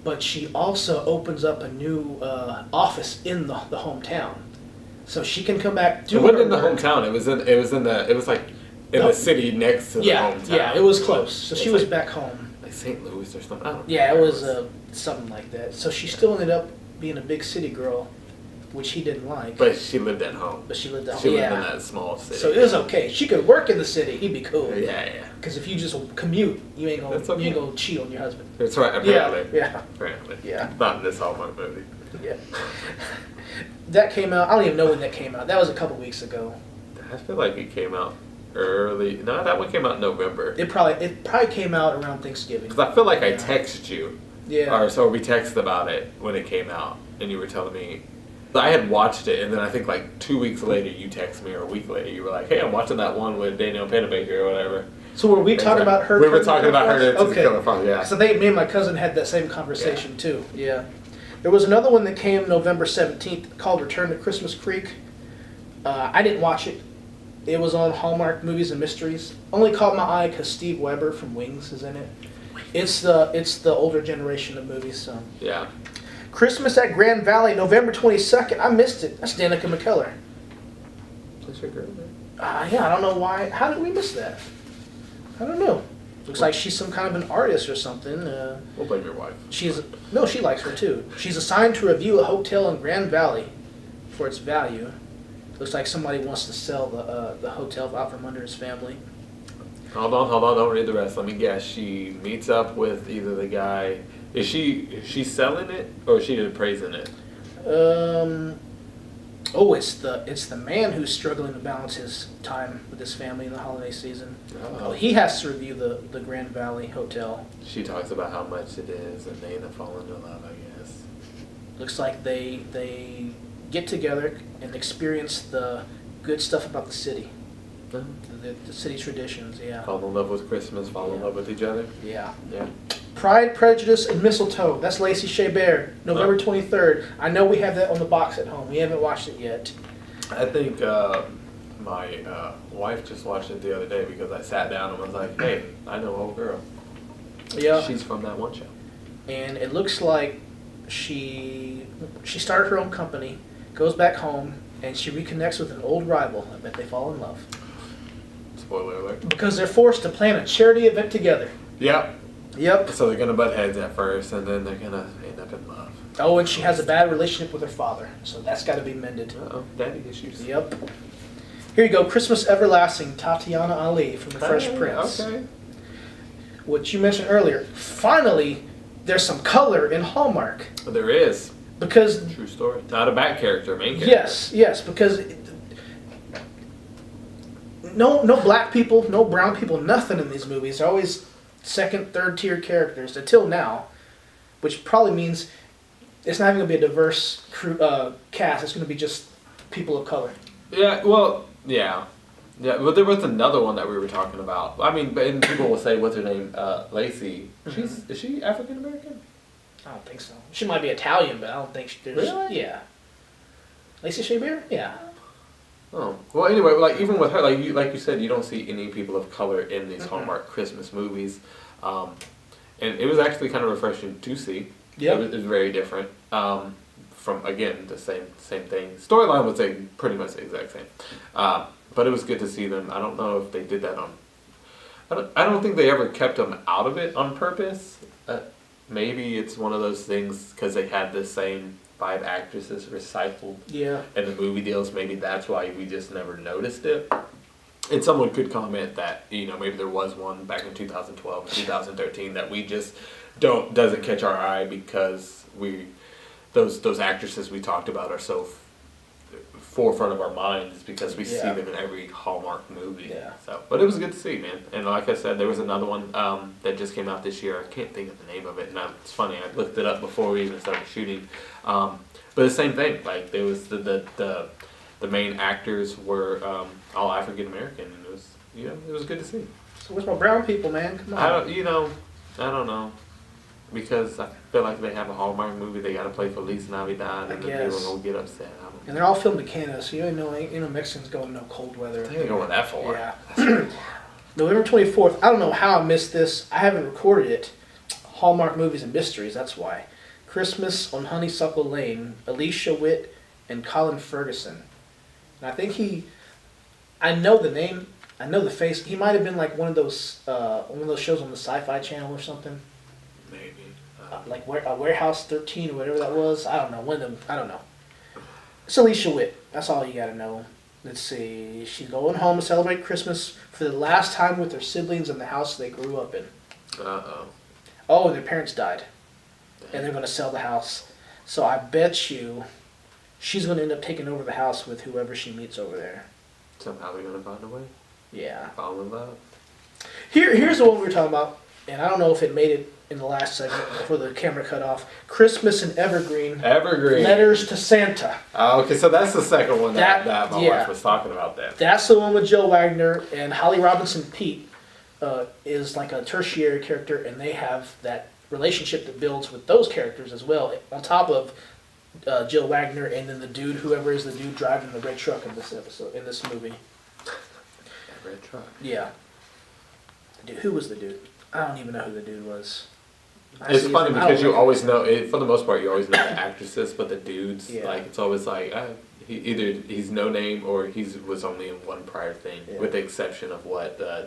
But she also opens up a new office in the hometown, so she can come back. It wasn't in the hometown. It was like in the city next to the hometown. Yeah, it was close. So she was back home. Like St. Louis or something. I don't know. Yeah, it was something like that. So she still ended up being a big city girl, which he didn't like. But she lived at home. But she lived at home. She lived in that small city. So it was okay. She could work in the city. He'd be cool. Yeah. Because if you just commute, you ain't gonna cheat on your husband. That's right. Apparently. Yeah. Apparently. Yeah. Not in this Hallmark movie. Yeah. That came out. I don't even know when that came out. That was a couple weeks ago. I feel like it came out early. No, that one came out in November. It probably came out around Thanksgiving. Because I feel like I texted you. Yeah. Or so we texted about it when it came out, and you were telling me. I had watched it, and then I think like 2 weeks later you texted me, or a week later you were like, "Hey, I'm watching that one with Danielle Pennebaker or whatever." So were we talking about her? We were talking about her to okay. Killer Fun, yeah. So me and my cousin had that same conversation too. Yeah. There was another one that came November 17th called Return to Christmas Creek. I didn't watch it. It was on Hallmark Movies and Mysteries. Only caught my eye because Steve Weber from Wings is in it. It's the older generation of movies. So. Yeah. Christmas at Grand Valley, November 22nd. I missed it. That's Danica McKellar. That's your girl, Yeah, I don't know why. How did we miss that? I don't know. Looks like she's some kind of an artist or something. We'll blame your wife. She likes her too. She's assigned to review a hotel in Grand Valley for its value. Looks like somebody wants to sell the hotel out from under his family. Hold on, don't read the rest. Let me guess. She meets up with either the guy. Is she selling it or is she appraising it? It's the man who's struggling to balance his time with his family in the holiday season. Oh. He has to review the Grand Valley Hotel. She talks about how much it is, and they end up falling in love, I guess. Looks like they get together and experience the good stuff about the city. The city traditions, yeah. Fall in love with Christmas, fall in love with each other. Yeah. Yeah. Pride, Prejudice, and Mistletoe. That's Lacey Chabert, November 23rd. I know we have that on the box at home. We haven't watched it yet. I think my wife just watched it the other day because I sat down and was like, hey, I know old girl. Yeah. She's from that one show. And it looks like she started her own company, goes back home, and she reconnects with an old rival. I bet they fall in love. Spoiler alert. Because they're forced to plan a charity event together. Yep. Yep. So they're going to butt heads at first, and then they're going to end up in love. Oh, and she has a bad relationship with her father, so that's got to be mended. Uh-oh, daddy issues. Yep. Here you go, Christmas Everlasting, Tatiana Ali from The Fresh Prince. Okay. What you mentioned earlier, finally, there's some color in Hallmark. There is. Because... True story. Not a back character, main character. Yes, because... No black people, no brown people, nothing in these movies. They're always second, third tier characters until now, which probably means it's not even going to be a diverse cast. It's going to be just people of color. Yeah, well, yeah. Yeah, but there was another one that we were talking about. I mean, and people will say, what's her name? Lacey. Is she African American? I don't think so. She might be Italian, but I don't think there's... Really? Yeah. Lacey Chabert? Yeah. Oh. Well, anyway, like even with her, like you said, you don't see any people of color in these Hallmark Christmas movies. And it was actually kind of refreshing to see. Yeah. It was very different. From, again, the same thing. Storyline was pretty much the exact same. But it was good to see them. I don't know if they did that on... I don't think they ever kept them out of it on purpose. Maybe it's one of those things because they had the same 5 actresses recycled in the movie deals. Maybe that's why we just never noticed it. And someone could comment that, maybe there was one back in 2012 or 2013 that we just doesn't catch our eye because those actresses we talked about are so forefront of our minds because we see them in every Hallmark movie. Yeah. So, but it was good to see, man. And like I said, there was another one that just came out this year. I can't think of the name of it. And it's funny, I looked it up before we even started shooting. But the same thing. Like there was the main actors were all African American, and it was it was good to see. So where's my brown people, man? Come on. I don't know. Because I feel like they have a Hallmark movie, they got to play Feliz Navidad, and then people will get upset. And they're all filmed in Canada, so ain't no Mexicans going no cold weather. They ain't going that far. Yeah. November 24th. I don't know how I missed this. I haven't recorded it. Hallmark Movies and Mysteries. That's why. Christmas on Honeysuckle Lane. Alicia Witt and Colin Ferguson. And I think I know the name. I know the face. He might have been like one of those shows on the Sci-Fi Channel or something. Maybe. Like Warehouse 13 or whatever that was. I don't know. One of them. I don't know. It's Alicia Witt. That's all you gotta know. Let's see. She's going home to celebrate Christmas for the last time with her siblings in the house they grew up in. Uh-oh. Oh, and their parents died. And they're gonna sell the house. So I bet you she's gonna end up taking over the house with whoever she meets over there. Somehow they're gonna find a way. Yeah. Fall in love. Here's the one we were talking about, and I don't know if it made it in the last segment before the camera cut off. Christmas and Evergreen. Evergreen. Letters to Santa. Oh, okay, so that's the second one that my yeah. wife was talking about then. That's the one with Joe Wagner and Holly Robinson Pete is like a tertiary character, and they have that relationship that builds with those characters as well, on top of Jill Wagner and then the dude, whoever is the dude driving the red truck in this episode, in this movie. Red truck. Yeah. Dude, who was the dude? I don't even know who the dude was. It's funny because you always know, for the most part, you always know the actresses, but the dudes, Yeah. like, it's always like, either he's no name or he was only in one prior thing, with the exception of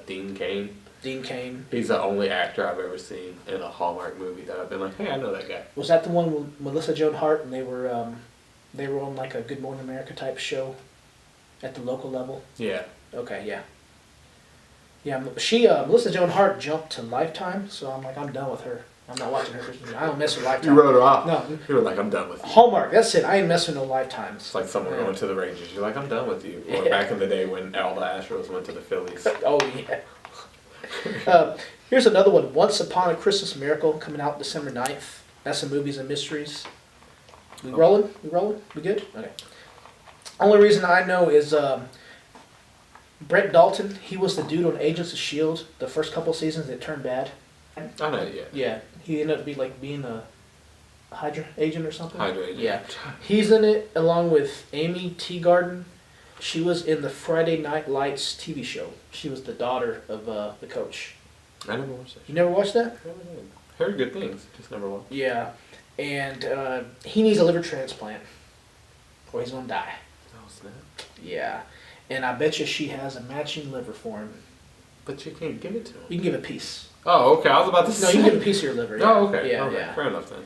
Dean Cain. Dean Cain. He's the only actor I've ever seen in a Hallmark movie that I've been like, hey, I know that guy. Was that the one with Melissa Joan Hart, and they were on like a Good Morning America type show at the local level? Yeah. Okay, yeah. Yeah, Melissa Joan Hart jumped to Lifetime, so I'm like, I'm done with her. I'm not watching her. I don't mess with Lifetime. You wrote her off. No. You were like, I'm done with you. Hallmark, that's it. I ain't messing with no Lifetimes. It's like someone going to the Rangers. You're like, I'm done with you. Or Yeah. back in the day when all the Astros went to the Phillies. Oh, yeah. Here's another one. Once Upon a Christmas Miracle, coming out December 9th. That's some movies and mysteries. We rolling? We rolling? We good? Okay. Only reason I know is Brett Dalton. He was the dude on Agents of S.H.I.E.L.D. the first couple seasons that turned bad. I know, yeah. Yeah. He ended up being a Hydra agent or something. Hydra agent. Yeah. He's in it along with Amy Teagarden. She was in the Friday Night Lights TV show. She was the daughter of the coach. I never watched that. You never watched that? I never did. Heard good things, just never watched. Yeah. And he needs a liver transplant or he's going to die. Oh, snap. Yeah. And I bet you she has a matching liver for him. But you can't give it to him. You can give a piece. Oh, okay. I was about to say. No, you can give a piece of your liver. Yeah. Oh, okay. Yeah, okay. yeah. Fair enough then.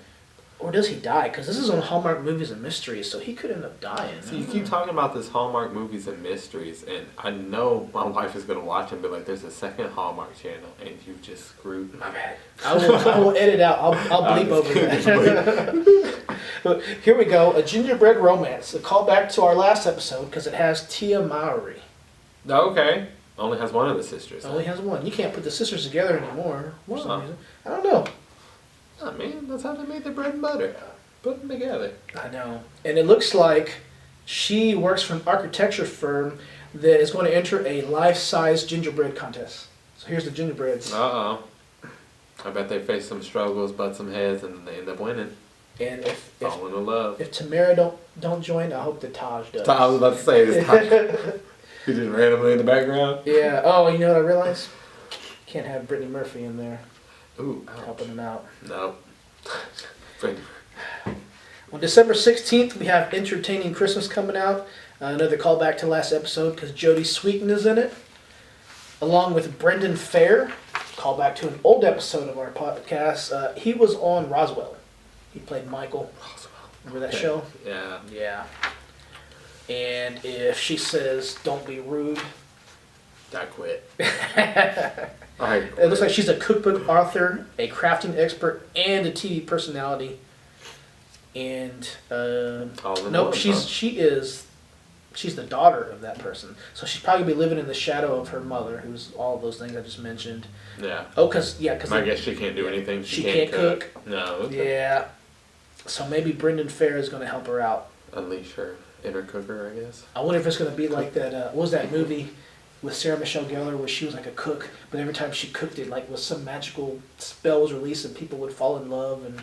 Or does he die? Because this is on Hallmark Movies and Mysteries, so he could end up dying. So you keep talking about this Hallmark movies and mysteries, and I know my wife is going to watch and be like, there's a second Hallmark channel, and you just screwed me. My bad. I will edit out. I'll bleep over that. But here we go. A gingerbread romance. A callback to our last episode because it has Tia Mowry. Okay. Only has one of the sisters. Only has one. You can't put the sisters together anymore. For some Huh. reason. I don't know. Oh, man, that's how they made their bread and butter. Put them together. I know. And it looks like she works for an architecture firm that is going to enter a life-size gingerbread contest. So here's the gingerbreads. Uh-oh. I bet they face some struggles, butt some heads, and they end up winning. And if Falling in love. Tamara don't join, I hope that Taj does. I was about to say this. He just randomly in the background. Yeah. Oh, you know what I realized? Can't have Brittany Murphy in there Ooh, helping him out. No. On December 16th, we have Entertaining Christmas coming out. Another callback to last episode because Jodie Sweetin is in it. Along with Brendan Fair. Callback to an old episode of our podcast. He was on Roswell. He played Michael. Remember that show? Yeah. Yeah. And if she says, don't be rude. I quit. It looks like she's a cookbook author, a crafting expert, and a TV personality. And nope, she's the daughter of that person. So she's probably gonna be living in the shadow of her mother, who's all of those things I just mentioned. Yeah. Oh, cause I guess she can't do anything. She can't cook. No. Okay. Yeah. So maybe Brendan Fair is gonna help her out. Unleash her inner cooker, I guess. I wonder if it's gonna be like that. What was that movie with Sarah Michelle Gellar where she was like a cook, but every time she cooked it, like was some magical spell was released and people would fall in love and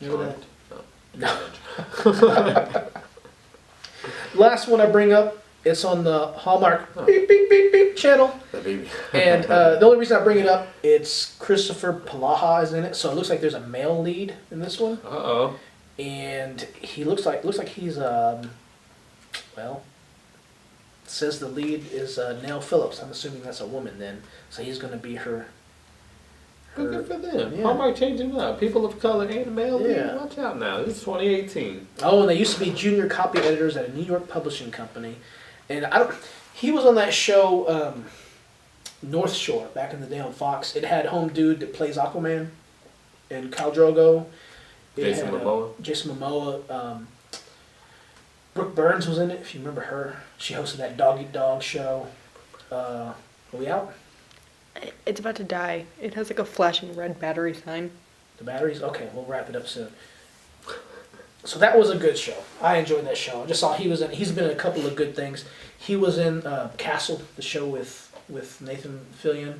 remember that? No. Last one I bring up, it's on the Hallmark beep beep beep beep channel. The baby. And the only reason I bring it up, it's Christopher Palaha is in it, so it looks like there's a male lead in this one. Uh-oh. And he looks like he's well, it says the lead is Nell Phillips. I'm assuming that's a woman then, so he's going to be her Good for them. Yeah. Hallmark changing up. People of color and male lead. Yeah. Watch out now. This is 2018. Oh, and they used to be junior copy editors at a New York publishing company, and he was on that show North Shore back in the day on Fox. It had home dude that plays Aquaman and Khal Drogo. Jason Momoa. Jason Momoa. Brooke Burns was in it, if you remember her. She hosted that Dog Eat Dog show. Are we out? It's about to die. It has like a flashing red battery sign. The batteries? Okay, we'll wrap it up soon. So that was a good show. I enjoyed that show. I just saw he's been in a couple of good things. He was in Castle, the show with Nathan Fillion.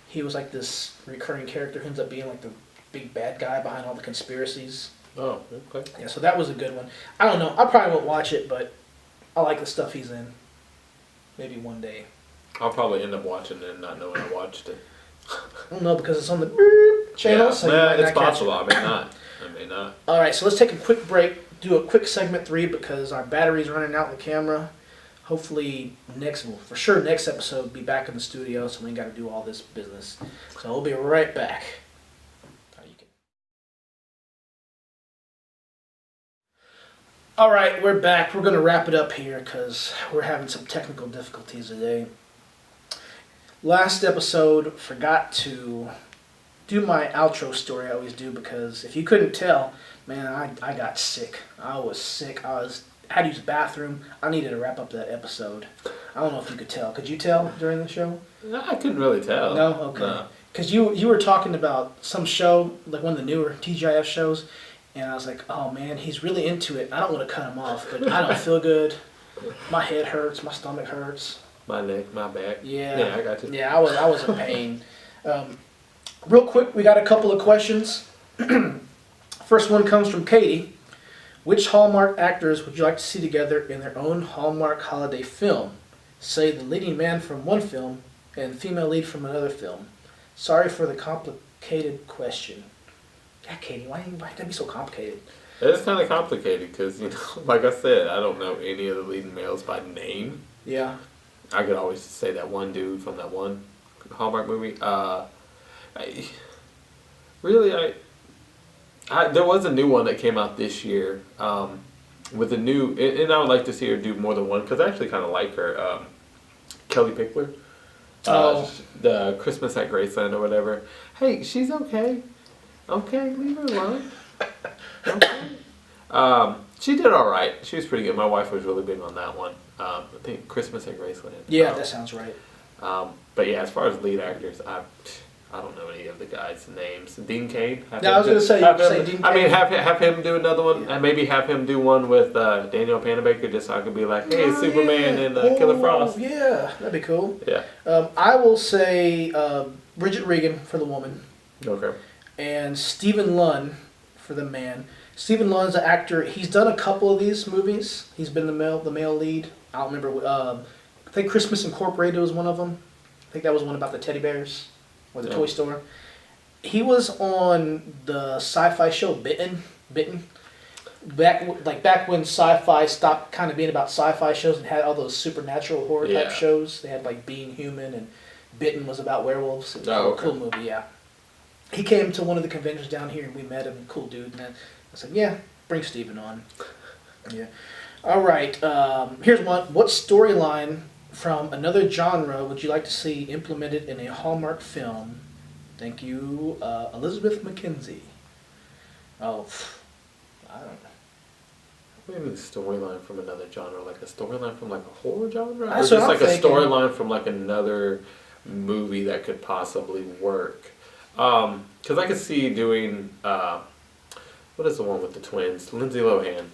He was like this recurring character who ends up being like the big bad guy behind all the conspiracies. Oh, okay. Yeah, so that was a good one. I don't know. I probably won't watch it, but I like the stuff he's in. Maybe one day. I'll probably end up watching it and not knowing I watched it. I don't know because it's on the channel, so you might it's not catch possible. it. I may not. I may not. All right, so let's take a quick break. Do a quick segment 3 because our battery's running out in the camera. Hopefully next episode be back in the studio, so we ain't got to do all this business. So we'll be right back. All right, we're back. We're going to wrap it up here because we're having some technical difficulties today. Last episode, forgot to do my outro story I always do because if you couldn't tell, man, I got sick. I was sick. I had to use the bathroom. I needed to wrap up that episode. I don't know if you could tell. Could you tell during the show? No, I couldn't really tell. No? Okay. Because you were talking about some show, like one of the newer TGIF shows, and I was like, oh man, he's really into it. I don't want to cut him off, but I don't feel good. My head hurts. My stomach hurts. My neck, my back. Yeah. I got you. Yeah, I was in pain. Real quick, we got a couple of questions. First one comes from Katie. Which Hallmark actors would you like to see together in their own Hallmark holiday film? Say the leading man from one film and female lead from another film. Sorry for the complicated question. Yeah, Katie, why gotta be so complicated? It's kind of complicated because, like I said, I don't know any of the leading males by name. Yeah. I could always say that one dude from that one Hallmark movie. There was a new one that came out this year with a new, and I would like to see her do more than one because I actually kind of like her. Kelly Pickler. The Christmas at Graceland or whatever. Hey, she's okay. Okay, leave her alone. Okay. She did all right. She was pretty good. My wife was really big on that one. I think Christmas at Graceland. Yeah, that sounds right. But yeah, as far as lead actors, I don't know any of the guys' names. Dean Cain. I was going to say Dean Cain. I mean, have him do another one, and maybe have him do one with Daniel Panabaker, just so I could be like, hey, it's Superman and Killer Frost. Yeah, that'd be cool. Yeah. I will say Bridget Regan for the woman. Okay. And Stephen Lunn for the man. Stephen Lunn's an actor. He's done a couple of these movies. He's been the male lead. I don't remember. I think Christmas Incorporated was one of them. I think that was one about the teddy bears or the toy store. He was on the sci-fi show Bitten. Back when sci-fi stopped kind of being about sci-fi shows and had all those supernatural horror type shows. They had like Being Human, and Bitten was about werewolves. It was a cool movie, yeah. He came to one of the conventions down here and we met him. Cool dude, man. I said, yeah, bring Steven on. Yeah. All right. Here's one. What storyline from another genre would you like to see implemented in a Hallmark film? Thank you, Elizabeth McKenzie. Oh, I don't know. Maybe a storyline from another genre, like a storyline from like a horror genre, That's or what just I'm like thinking. a storyline from like another movie that could possibly work. Because I could see doing what is the one with the twins? Lindsay Lohan.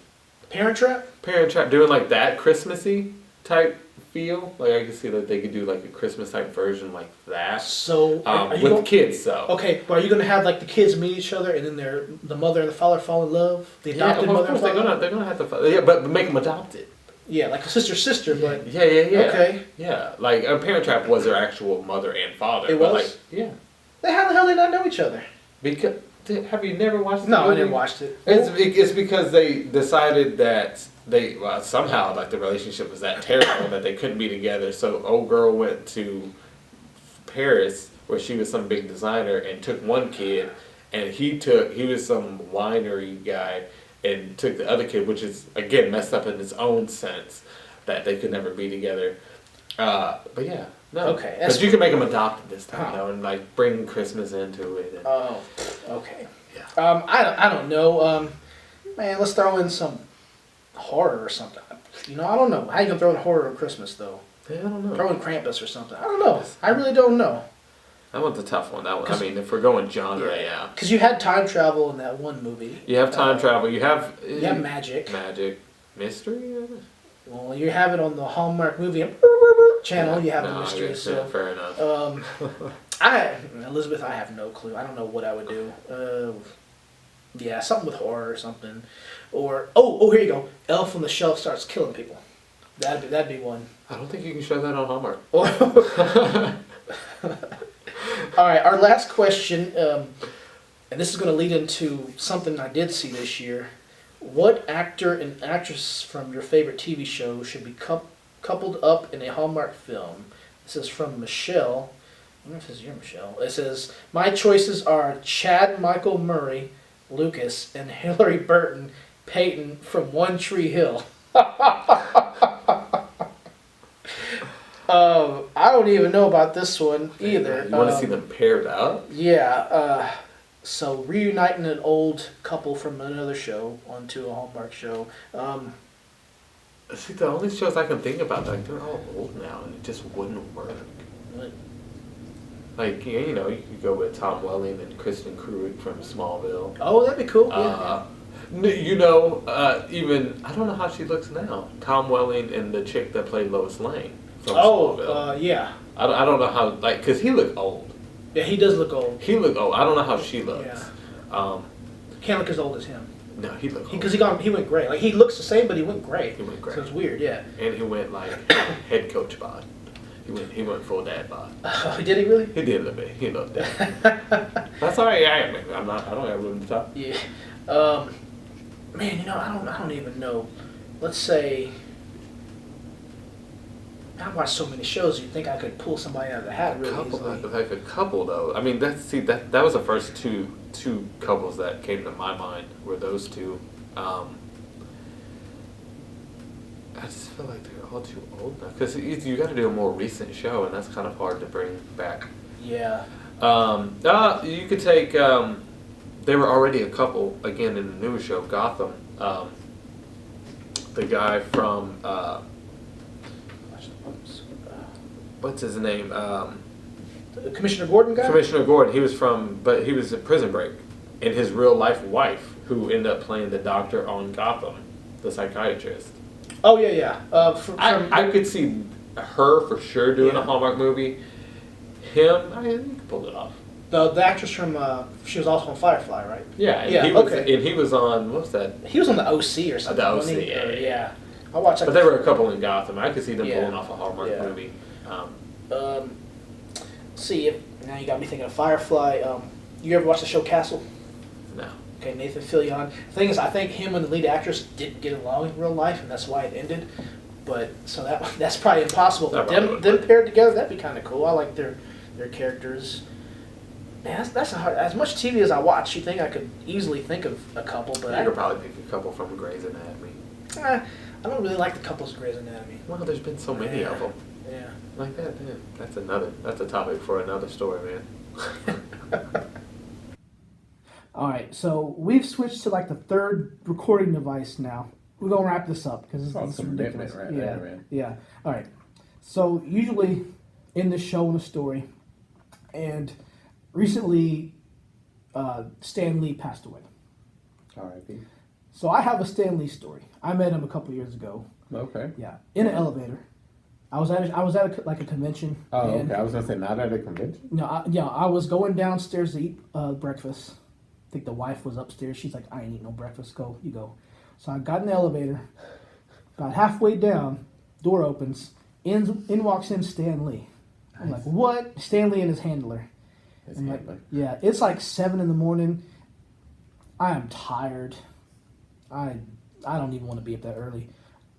Parent Trap? Parent Trap, doing like that Christmassy type feel. Like I could see that they could do like a Christmas type version like that. So with kids though. Okay, but are you gonna have like the kids meet each other and then the mother and the father fall in love? The adopted well, mother of and course father? they're gonna have to. Yeah, but make them adopted. Yeah, like a sister, but Yeah. Okay. Yeah, like Parent Trap was their actual mother and father. It but was? Like, yeah. then how the hell do they not know each other? Because have you never watched? The No, movie? I never watched it. It's because they decided that somehow like the relationship was that terrible that they couldn't be together. So old girl went to Paris where she was some big designer and took one kid, and he was some winery guy and took the other kid, which is again messed up in its own sense that they could never be together. But yeah, no. Okay, But you can make them adopted this time, though, and like bring Christmas into it. And, Oh, okay. yeah. I don't know. Man, let's throw in some horror or something. You know, I don't know. How you gonna throw in horror on Christmas though? Yeah, I don't know. Throw in Krampus or something. I don't know. I really don't know. That one's a tough one. That one. I mean, if we're going genre, yeah. Because you had time travel in that one movie. You have time travel. You have magic. Magic, mystery. Well, you have it on the Hallmark movie channel. You have the mystery. I guess, So, yeah, fair enough. Elizabeth, I have no clue. I don't know what I would do. Yeah, something with horror or something, or here you go. Elf on the Shelf starts killing people. That'd be one. I don't think you can show that on Hallmark. All right, our last question, and this is going to lead into something I did see this year. What actor and actress from your favorite TV show should be coupled up in a Hallmark film? This is from Michelle. I don't know if this is your Michelle. It says, my choices are Chad Michael Murray, Lucas, and Hillary Burton Peyton from One Tree Hill. I don't even know about this one either. You want to see them paired up? Yeah. So reuniting an old couple from another show onto a Hallmark show. See, the only shows I can think about, like, they're all old now, and it just wouldn't work. What? Like, you know, you could go with Tom Welling and Kristen Cruick from Smallville. Oh, that'd be cool. Yeah. You know, even, I don't know how she looks now. Tom Welling and the chick that played Lois Lane from Smallville. Yeah. I don't know how, like, because he looked old. Yeah, he does look old. He looked old. I don't know how she looks. Yeah. Can't look as old as him. No, he looked old. Because he went gray. Like, he looks the same, but he went gray. He went gray. So it's weird, yeah. And he went, like, head coach bod. He went full dad bod. Did he really? He did a bit. He looked that. That's all right. I don't have room to talk. Yeah. Man, you know, I don't even know. Let's say I watch so many shows. You'd think I could pull somebody out of the hat really easily. Like a couple though. I mean, that was the first two couples that came to my mind were those two. I just feel like they're all too old now because you got to do a more recent show, and that's kind of hard to bring back. Yeah. You could take. They were already a couple again in the newer show Gotham. The guy from what's his name? The Commissioner Gordon guy. Commissioner Gordon. He was in Prison Break, and his real life wife, who ended up playing the doctor on Gotham, the psychiatrist. Oh yeah. I could see her for sure doing a Hallmark movie. Him, I mean, you could pull it off. The actress from she was also on Firefly, right? Yeah, and yeah. He was on what's that? He was on the OC or something. The OC, wasn't he? yeah. I watched. But they were a couple in Gotham. I could see them pulling off a Hallmark movie. See, now you got me thinking of Firefly. You ever watch the show Castle? No. Okay, Nathan Fillion. The thing is, I think him and the lead actress didn't get along in real life, and that's why it ended. But so that's probably impossible. But them paired together, that'd be kind of cool. I like their characters. Man, that's a hard. As much TV as I watch, you think I could easily think of a couple, but I could probably pick a couple from Grey's Anatomy. I don't really like the couples of Grey's Anatomy. Well, there's been so many of them. Yeah. Like that, man. That's a topic for another story, man. All right, so we've switched to like the third recording device now. We're gonna wrap this up because it's ridiculous. Right there, man. Yeah. All right. So usually in the show in the story, and recently Stan Lee passed away. R.I.P. So I have a Stan Lee story. I met him a couple years ago. Okay. Yeah, in an elevator. I was at a convention. Oh, okay. I was gonna say not at a convention. No, I was going downstairs to eat breakfast. I think the wife was upstairs. She's like, I ain't eating no breakfast. Go, you go. So I got in the elevator. About halfway down, door opens. In walks in Stan Lee. I'm like, what? Stan Lee and his handler. Yeah, it's like 7 a.m. I am tired. I don't even want to be up that early.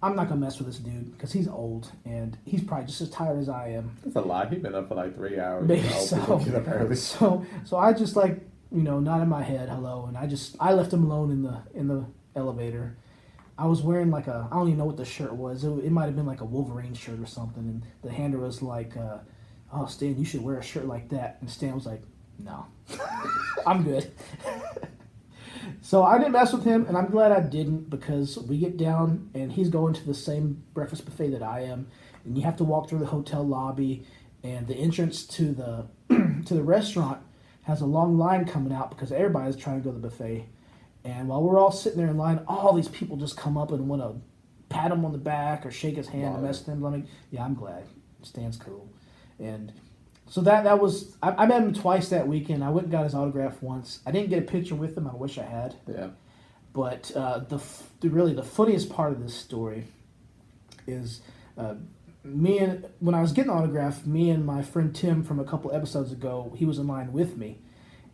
I'm not gonna mess with this dude because he's old and he's probably just as tired as I am. That's a lot. He's been up for like 3 hours. Maybe You know, so. people get up early. So I just like, nodded my head hello, and I left him alone in the elevator. I was wearing like I don't even know what the shirt was. It might have been like a Wolverine shirt or something, and the handler was like, "Oh, Stan, you should wear a shirt like that." And Stan was like, "No, I'm good." So I didn't mess with him, and I'm glad I didn't because we get down and he's going to the same breakfast buffet that I am, and you have to walk through the hotel lobby, and the entrance to the to the restaurant has a long line coming out because everybody's trying to go to the buffet. And while we're all sitting there in line, all these people just come up and want to pat him on the back or shake his hand and mess with him. I'm like, yeah, I'm glad. Stan's cool. And so that was, I met him twice that weekend. I went and got his autograph once. I didn't get a picture with him. I wish I had. Yeah. But the funniest part of this story is when I was getting the autograph, me and my friend Tim from a couple episodes ago, he was in line with me.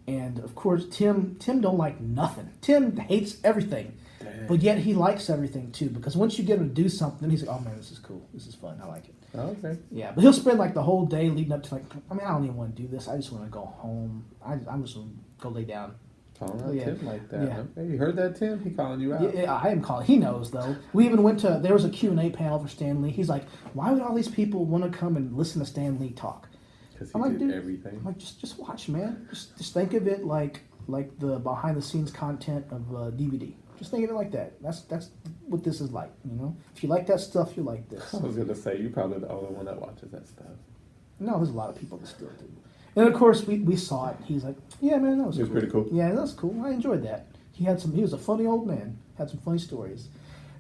And of course, Tim don't like nothing. Tim hates everything, but yet he likes everything too. Because once you get him to do something, he's like, "Oh man, this is cool. This is fun. I like it." Oh, okay. Yeah, but he'll spend like the whole day leading up to like, I don't even want to do this. I just want to go home. I'm just going to go lay down. Calling out Yeah. Tim like that. Yeah. Huh? Hey, you heard that, Tim? He calling you out. Yeah, I am calling. He knows though. We even went to there was a Q&A panel for Stan Lee. He's like, "Why would all these people want to come and listen to Stan Lee talk?" Because he I'm like, did dude, everything. I'm like, just watch, man. Just think of it like the behind the scenes content of a DVD. Just think of it like that. That's what this is like. If you like that stuff, you like this. I was going to say, you're probably the only one that watches that stuff. No, there's a lot of people that still do. And of course, we saw it. He's like, "Yeah, man, that was It was cool. pretty cool. Yeah, that was cool. I enjoyed that. He was a funny old man. Had some funny stories."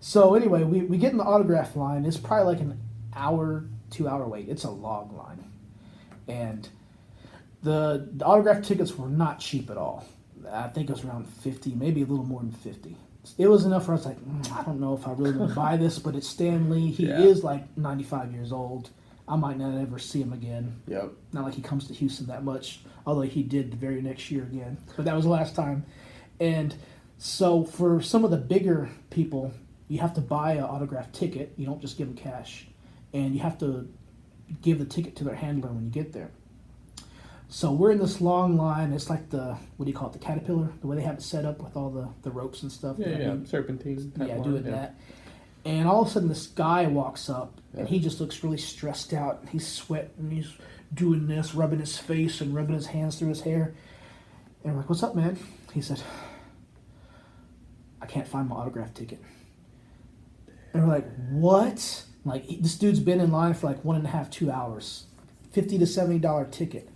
So anyway, we get in the autograph line. It's probably like an hour, 2-hour wait. It's a long line. And the autograph tickets were not cheap at all. I think it was around 50, maybe a little more than 50. It was enough where I was like, I don't know if I really want to buy this, but it's Stan Lee. He Yeah. is like 95 years old. I might not ever see him again. Yep. Not like he comes to Houston that much, although he did the very next year again. But that was the last time. And so for some of the bigger people, you have to buy an autograph ticket. You don't just give them cash. And you have to give the ticket to their handler when you get there. So we're in this long line. It's like the caterpillar, the way they have it set up with all the ropes and stuff. Yeah. Serpentine. type Yeah, line, doing that. And all of a sudden this guy walks up and he just looks really stressed out. And he's sweating and he's doing this, rubbing his face and rubbing his hands through his hair. And we're like, "What's up, man?" He said, "I can't find my autograph ticket." And we're like, "What?" Like, this dude's been in line for like 1.5, 2 hours. $50 to $70 ticket.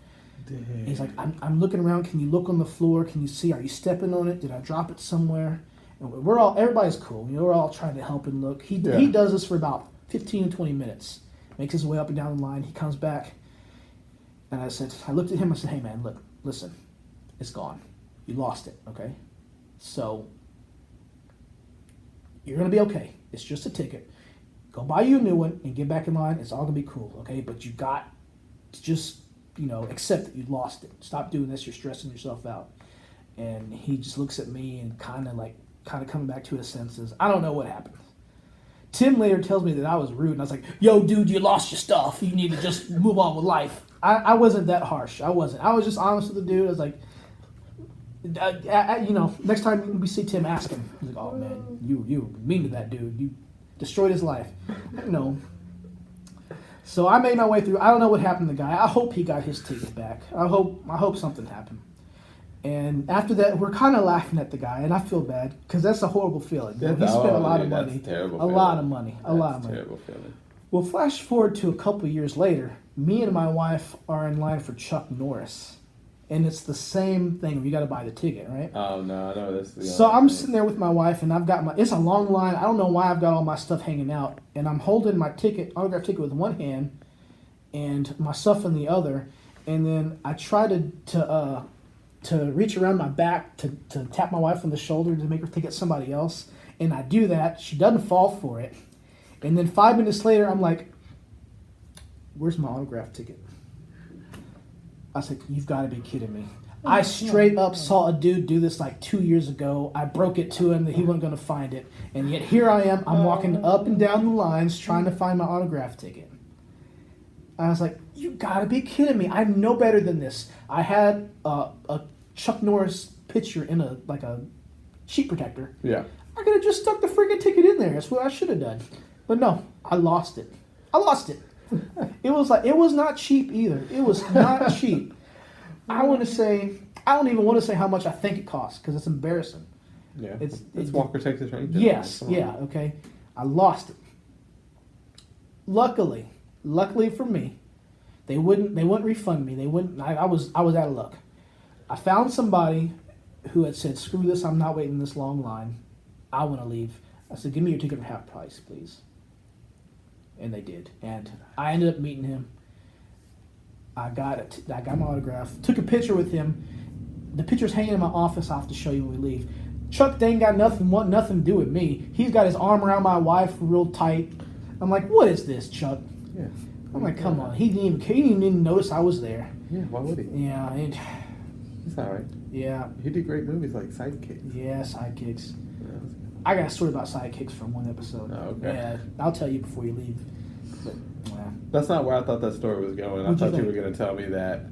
And he's like, I'm looking around. Can you look on the floor? Can you see? Are you stepping on it? Did I drop it somewhere? And everybody's cool. We're all trying to help him look. He does this for about 15 to 20 minutes. Makes his way up and down the line. He comes back. And I looked at him. I said, "Hey, man, look, listen. It's gone. You lost it, okay? So, you're going to be okay. It's just a ticket. Go buy you a new one and get back in line. It's all going to be cool, okay? But you got to just, accept that you lost it. Stop doing this. You're stressing yourself out." And he just looks at me and kind of coming back to his senses. I don't know what happened. Tim later tells me that I was rude, and I was like, "Yo, dude, you lost your stuff. You need to just move on with life." I wasn't that harsh. I wasn't. I was just honest with the dude. I was like, next time we see Tim, ask him. He's like, "Oh, man, you were mean to that dude. You destroyed his life." So I made my way through. I don't know what happened to the guy. I hope he got his ticket back. I hope something happened. And after that, we're kind of laughing at the guy, and I feel bad because that's a horrible feeling. He spent a lot of money. That's a terrible a lot of money. A lot of money. Terrible feeling. Well, flash forward to a couple years later. Me and my wife are in line for Chuck Norris. And it's the same thing. You got to buy the ticket, right? Oh, no, I know this. So I'm sitting there with my wife, and I've got it's a long line. I don't know why I've got all my stuff hanging out. And I'm holding my autograph ticket with one hand and my stuff in the other. And then I try to reach around my back to tap my wife on the shoulder to make her think it's somebody else. And I do that. She doesn't fall for it. And then 5 minutes later, I'm like, "Where's my autograph ticket?" I said, "You've got to be kidding me." I straight up saw a dude do this like 2 years ago. I broke it to him that he wasn't going to find it. And yet here I am. I'm walking up and down the lines trying to find my autograph ticket. I was like, you got to be kidding me. I'm no better than this. I had a Chuck Norris picture in a sheet protector. Yeah. I could have just stuck the freaking ticket in there. That's what I should have done. But no, I lost it. It was not cheap either. It was not cheap. I don't even want to say how much I think it costs because it's embarrassing. Yeah. It's Walker, Texas Ranger. Yes, yeah, okay. I lost it. Luckily for me, they wouldn't refund me. They wouldn't. I was out of luck. I found somebody who had said, "Screw this! I'm not waiting this long line. I want to leave." I said, "Give me your ticket for half price, please." And they did, and I ended up meeting him. I got my autograph. Took a picture with him. The picture's hanging in my office. I'll have to show you when we leave. Chuck, they ain't got nothing to do with me. He's got his arm around my wife real tight. I'm like, what is this, Chuck? Yeah. I'm like, come on. He didn't even notice I was there. Yeah, why would he? Yeah, It's alright. yeah, He did great movies like Sidekicks. yeah, sidekicks. Yeah, that's good. I got a story about sidekicks from one episode. Oh, okay. Yeah, I'll tell you before you leave. But, yeah. That's not where I thought that story was going. What'd you I thought you think? were going to tell me that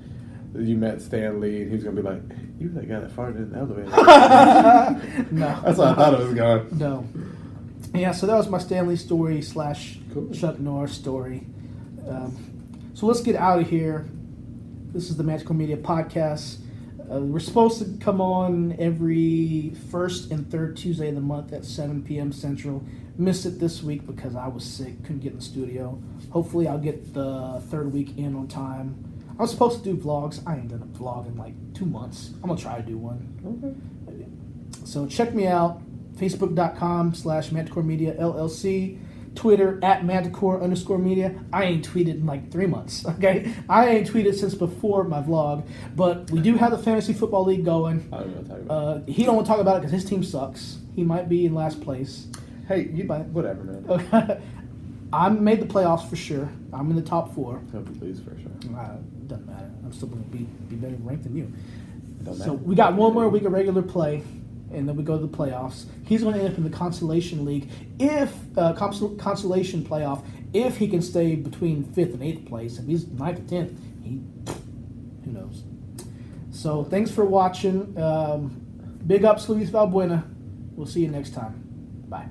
you met Stan Lee and he was going to be like, you that guy that farted in the elevator. No. That's what I thought it was going. No. Yeah, so that was my Stanley story Cool. / Chuck Norris story. So let's get out of here. This is the Manticore Media Podcast. We're supposed to come on every first and third Tuesday of the month at 7 p.m. Central. Missed it this week because I was sick, couldn't get in the studio. Hopefully I'll get the third week in on time. I was supposed to do vlogs. I ain't done a vlog in like 2 months. I'm going to try to do one. Okay. So check me out. Facebook.com/Manticore Media LLC. Twitter @Manticore_media. I ain't tweeted in like 3 months, okay? I ain't tweeted since before my vlog, but we do have the Fantasy Football League going. I don't want to talk about He don't want to talk about it because his team sucks. He might be in last place. Hey, whatever, man. I made the playoffs for sure. I'm in the top 4. Hope you lose for sure. Doesn't matter. I'm still going to be better ranked than you. Don't So matter. we got one more week of regular play, and then we go to the playoffs. He's going to end up in the consolation league consolation playoff if he can stay between 5th and 8th place. If he's 9th or 10th, who knows. So thanks for watching. Big ups, Luis Valbuena. We'll see you next time. Bye.